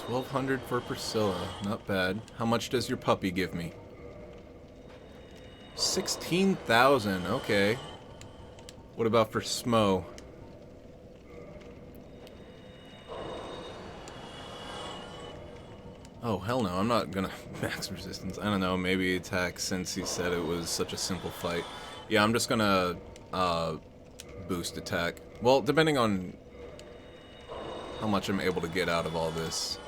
$1,200 for Priscilla. Not bad. How much does your puppy give me? 16,000. Okay. What about for Smo? Oh, hell no. I'm not gonna max resistance. I don't know. Maybe attack since he said it was such a simple fight. Yeah, I'm just gonna boost attack. Well, depending on how much I'm able to get out of all this.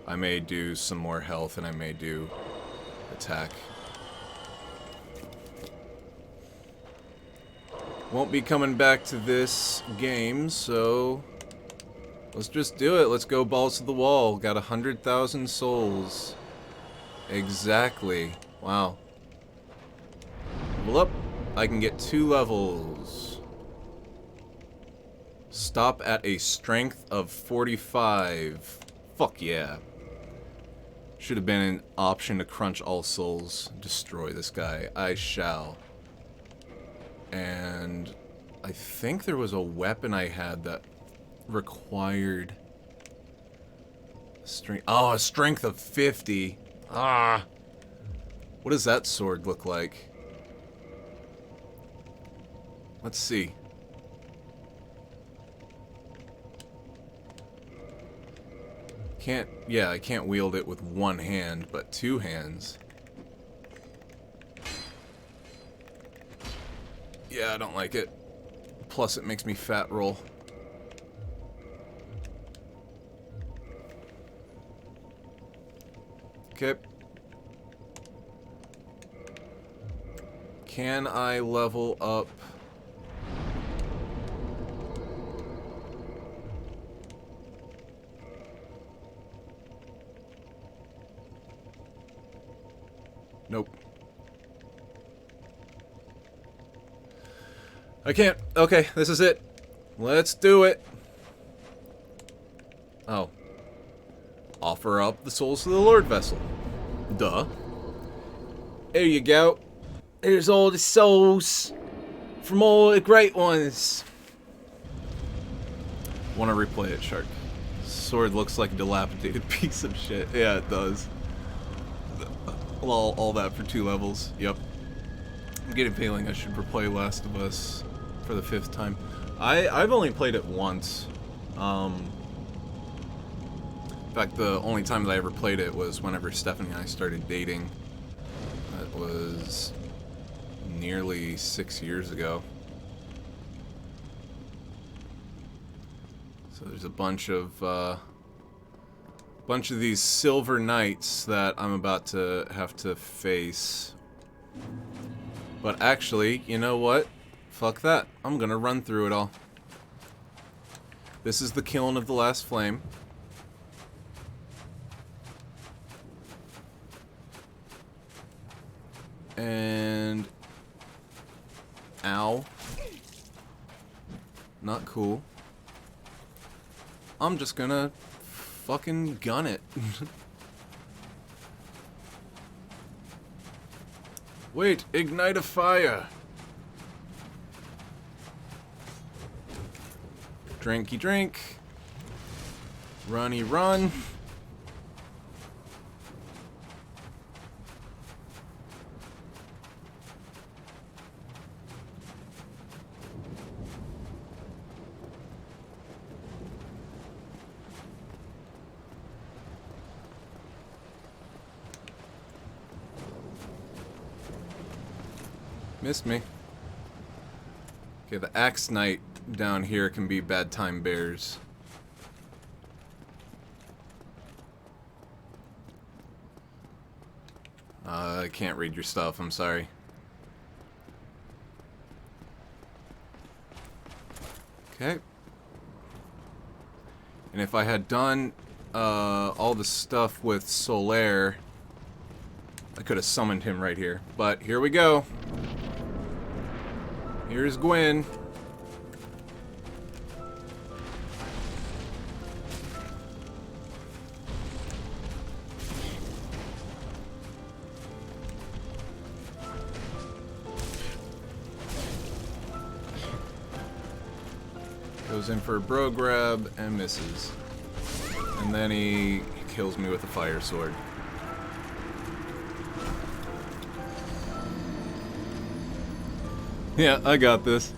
I may do some more health and I may do attack. Won't be coming back to this game, so let's just do it. Let's go balls to the wall. Got 100,000 souls. Exactly. Wow. Level up. I can get 2 levels. Stop at a strength of 45. Fuck yeah. Should have been an option to crunch all souls. Destroy this guy. I shall. And I think there was a weapon I had that required strength. Oh, a strength of 50. Ah. What does that sword look like? Let's see. I can't wield it with one hand, but 2 hands. Yeah, I don't like it. Plus, it makes me fat roll. Okay. Can I level up? Nope. I can't. Okay, this is it. Let's do it. Oh. Offer up the souls to the Lord Vessel. Duh. There you go. There's all the souls from all the great ones. Want to replay it, Shark. Sword looks like a dilapidated piece of shit. Yeah, it does. All that for 2 levels. Yep. I'm getting a feeling I should replay Last of Us for the 5th time. I've only played it once. In fact, the only time that I ever played it was whenever Stephanie and I started dating. That was nearly 6 years ago. So there's a bunch of these silver knights that I'm about to have to face. But actually, you know what? Fuck that. I'm gonna run through it all. This is the kiln of the last flame. And... Ow. Not cool. I'm just gonna fucking gun it. Wait, ignite a fire. Drinky drink. Runny run. Missed me. Okay, the Axe Knight down here can be bad time bears. I can't read your stuff, I'm sorry. Okay. And if I had done all the stuff with Solaire, I could have summoned him right here. But here we go. Here's Gwen. Goes in for a bro grab and misses. And then he kills me with a fire sword. Yeah, I got this.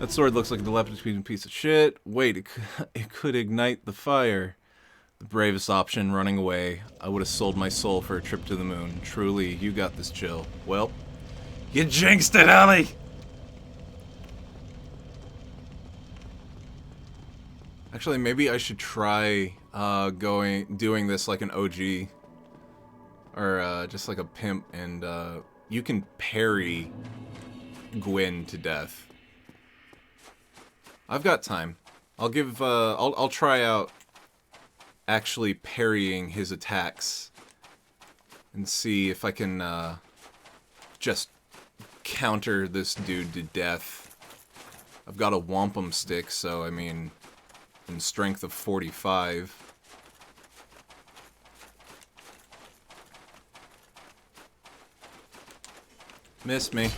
That sword looks like a dilapidated piece of shit. Wait, it could ignite the fire. The bravest option, running away. I would have sold my soul for a trip to the moon. Truly, you got this, Chill. Well, you jinxed it, Ellie! Actually, maybe I should try doing this like an OG. Or just like a pimp, and you can parry Gwen to death. I've got time. I'll try out actually parrying his attacks and see if I can just counter this dude to death. I've got a wampum stick, so I mean, in strength of 45. Missed me.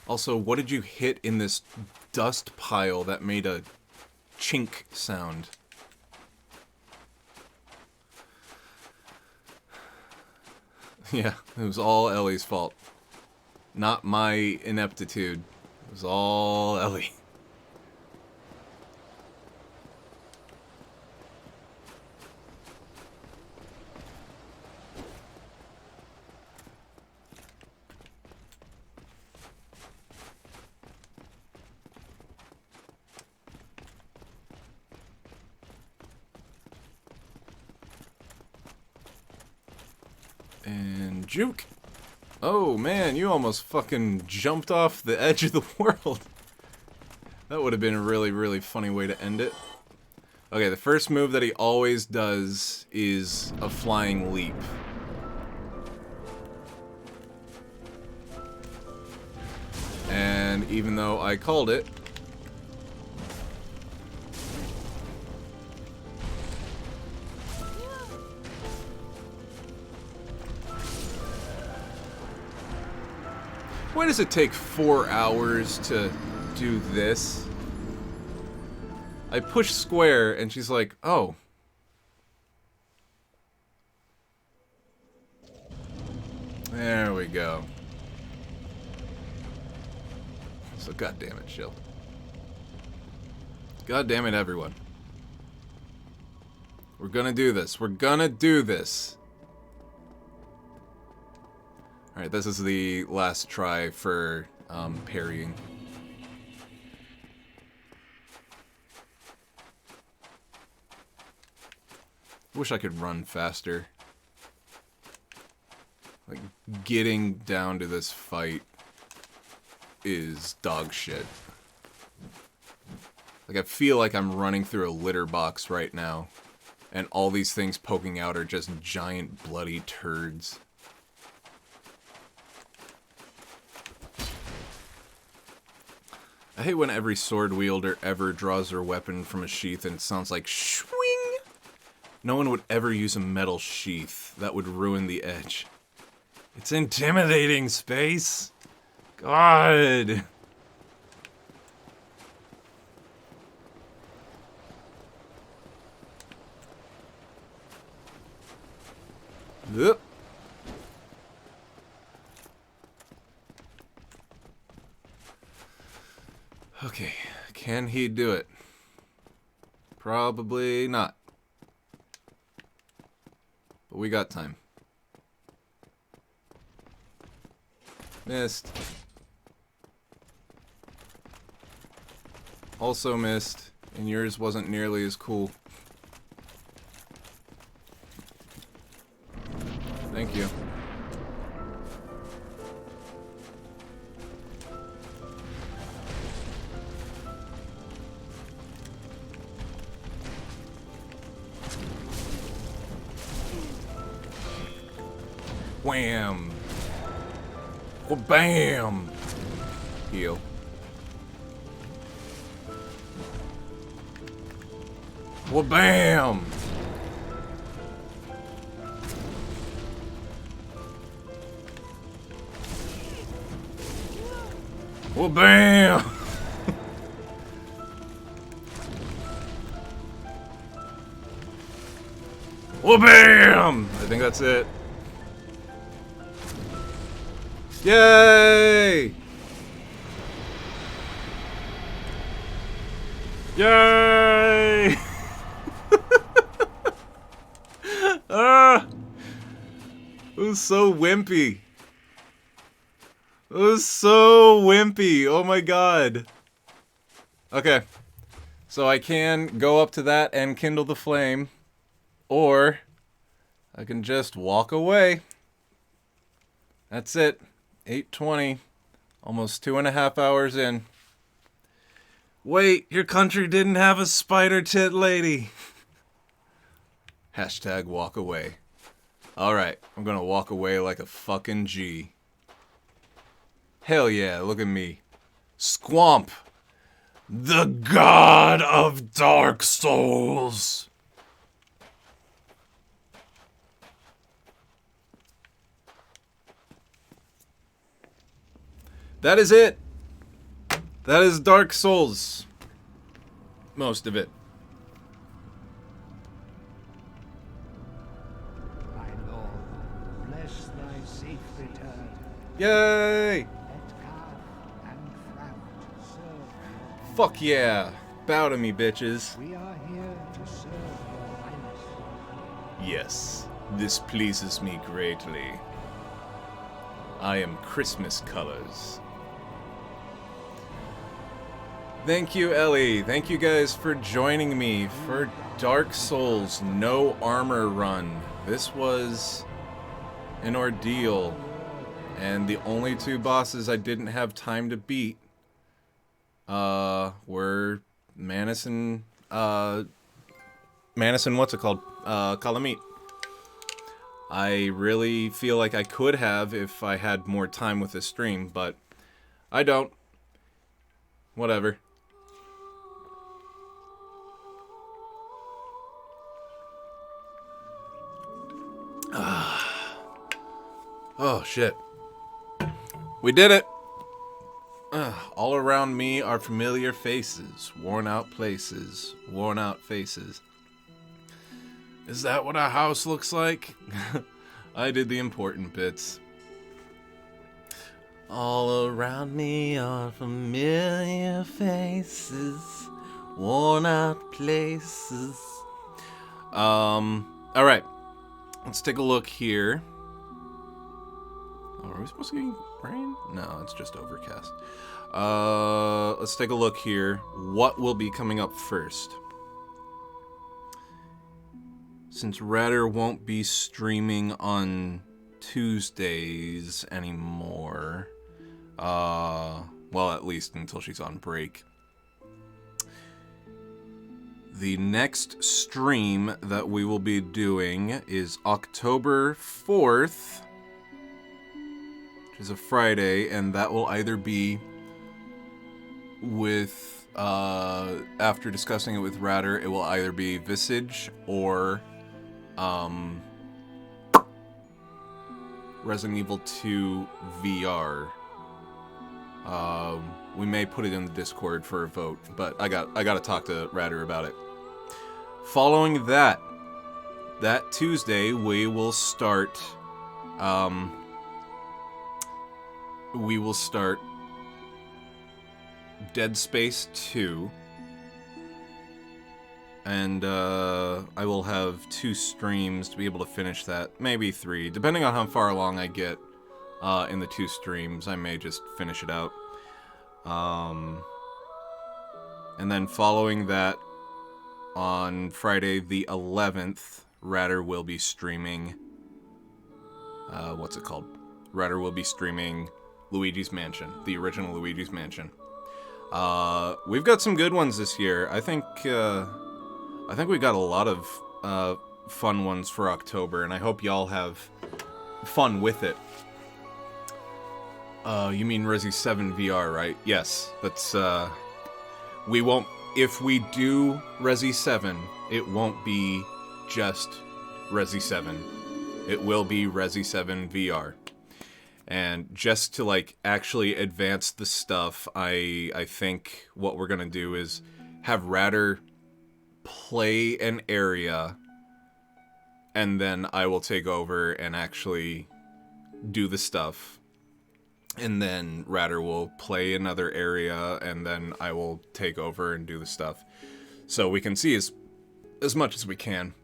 Also, what did you hit in this dust pile that made a chink sound? Yeah, it was all Ellie's fault. Not my ineptitude. It was all Ellie. And juke. Oh man, you almost fucking jumped off the edge of the world. That would have been a really, really funny way to end it. Okay, the first move that he always does is a flying leap. And even though I called it, why does it take 4 hours to do this? I push square and she's like, oh. There we go. So goddamn it, Chill. God damn it, everyone. We're gonna do this. We're gonna do this. Alright, this is the last try for parrying. Wish I could run faster. Like, getting down to this fight is dog shit. Like, I feel like I'm running through a litter box right now, and all these things poking out are just giant bloody turds. I hate when every sword wielder ever draws their weapon from a sheath and it sounds like swing. No one would ever use a metal sheath. That would ruin the edge. It's intimidating, Space. God. Yep. Okay, can he do it? Probably not. But we got time. Missed. Also missed, and yours wasn't nearly as cool. Thank you. Wham! Bam! Heal. Bam! Bam! Bam! I think that's it. Yay! Yay! Ah! It was so wimpy. It was so wimpy. Oh my god. Okay. So I can go up to that and kindle the flame. Or I can just walk away. That's it. 8:20. Almost 2.5 hours in. Wait, your country didn't have a spider tit lady. Hashtag walk away. Alright, I'm gonna walk away like a fucking G. Hell yeah, look at me. Squamp. The god of Dark Souls. That is it. That is Dark Souls. Most of it. My lord, bless thy safe return. Yay! Let calf and craft serve your Fuck yeah. Bow to me, bitches. We are here to serve your highness. Yes, this pleases me greatly. I am Christmas colors. Thank you, Ellie. Thank you guys for joining me for Dark Souls No Armor Run. This was an ordeal, and the only two bosses I didn't have time to beat were Manus and what's it called? Kalamit. I really feel like I could have if I had more time with the stream, but I don't. Whatever. Oh, shit. We did it! All around me are familiar faces, worn out places, worn out faces. Is that what a house looks like? I did the important bits. All around me are familiar faces, worn out places. Alright. Let's take a look here. Oh, are we supposed to get rain? No, it's just overcast. Let's take a look here. What will be coming up first? Since Radder won't be streaming on Tuesdays anymore, well, at least until she's on break. The next stream that we will be doing is October 4th, which is a Friday, and that will either be with, after discussing it with Radder, it will either be Visage or, Resident Evil 2 VR. We may put it in the Discord for a vote, but I gotta talk to Radder about it. Following that Tuesday, we will start Dead Space 2. And I will have 2 streams to be able to finish that. Maybe 3, depending on how far along I get in the 2 streams. I may just finish it out. And then following that, on Friday the 11th, Radder will be streaming... what's it called? Radder will be streaming Luigi's Mansion, the original Luigi's Mansion. We've got some good ones this year. I think we got a lot of fun ones for October, and I hope y'all have fun with it. You mean Resi 7 VR, right? Yes, that's, we won't, if we do Resi 7, it won't be just Resi 7. It will be Resi 7 VR. And just to, like, actually advance the stuff, I think what we're gonna do is have Radder play an area, and then I will take over and actually do the stuff. And then Radder will play another area, and then I will take over and do the stuff. So we can see as much as we can.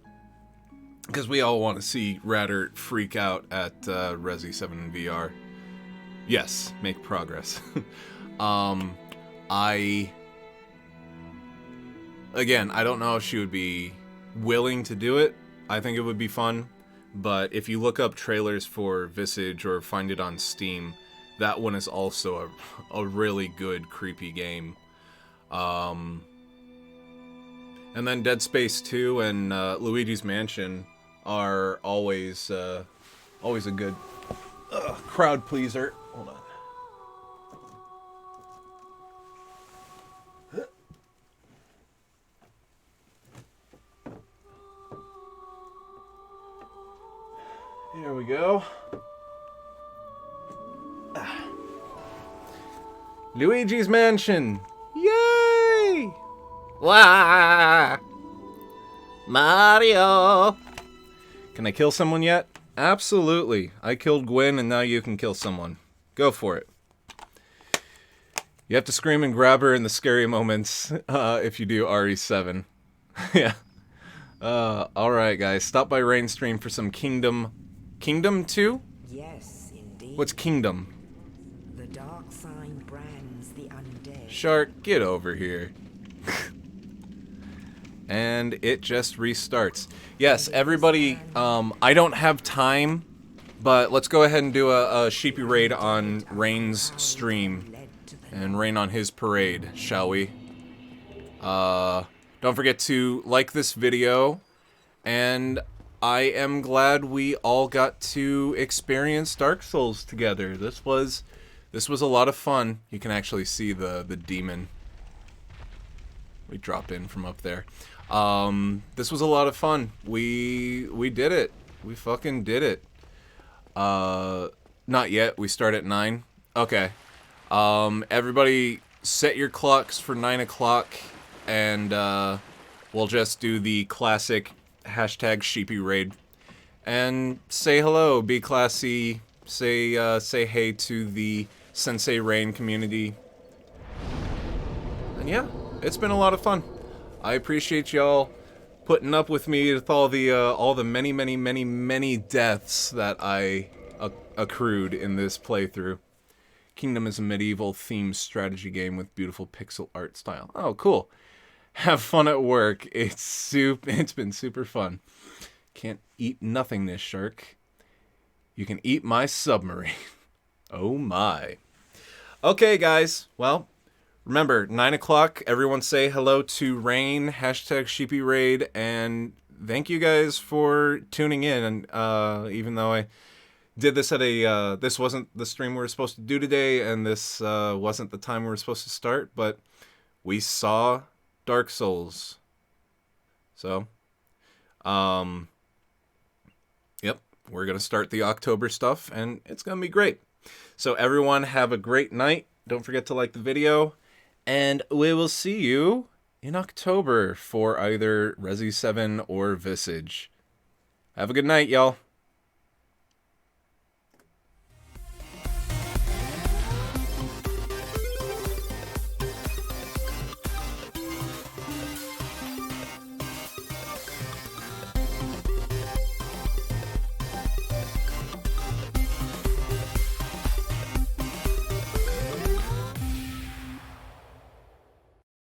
Because we all want to see Radder freak out at Resi 7 in VR. Yes, make progress. Again, I don't know if she would be willing to do it. I think it would be fun. But if you look up trailers for Visage or find it on Steam, that one is also a really good, creepy game. And then Dead Space 2 and Luigi's Mansion are always a good crowd pleaser. Hold on. Here we go. Luigi's Mansion. Yay! Wah! Mario! Can I kill someone yet? Absolutely. I killed Gwen, and now you can kill someone. Go for it. You have to scream and grab her in the scary moments if you do RE7. Yeah. Alright, guys. Stop by Rain Stream for some Kingdom... Kingdom 2? Yes, indeed. What's Kingdom? The dark sign brands the undead. Shark, get over here. And it just restarts. Yes, everybody, I don't have time, but let's go ahead and do a sheepy raid on Rain's stream. And Rain on his parade, shall we? Don't forget to like this video. And I am glad we all got to experience Dark Souls together. This was a lot of fun. You can actually see the demon. We drop in from up there. This was a lot of fun. We did it. We fucking did it. Not yet. We start at 9. Okay. Everybody set your clocks for 9 o'clock, and we'll just do the classic hashtag sheepy raid. And say hello, be classy, say hey to the Sensei Rain community. And yeah, it's been a lot of fun. I appreciate y'all putting up with me with all the many deaths that I accrued in this playthrough. Kingdom is a medieval themed strategy game with beautiful pixel art style. Oh, cool. Have fun at work. It's been super fun. Can't eat nothingness, shark. You can eat my submarine. Oh my. Okay, guys. Well, remember, 9 o'clock, everyone say hello to Rain, hashtag Sheepy Raid, and thank you guys for tuning in. And even though I did this at this wasn't the stream we were supposed to do today, and this wasn't the time we were supposed to start, but we saw Dark Souls. So, yep, we're going to start the October stuff, and it's going to be great. So everyone have a great night. Don't forget to like the video. And we will see you in October for either Resi 7 or Visage. Have a good night, y'all.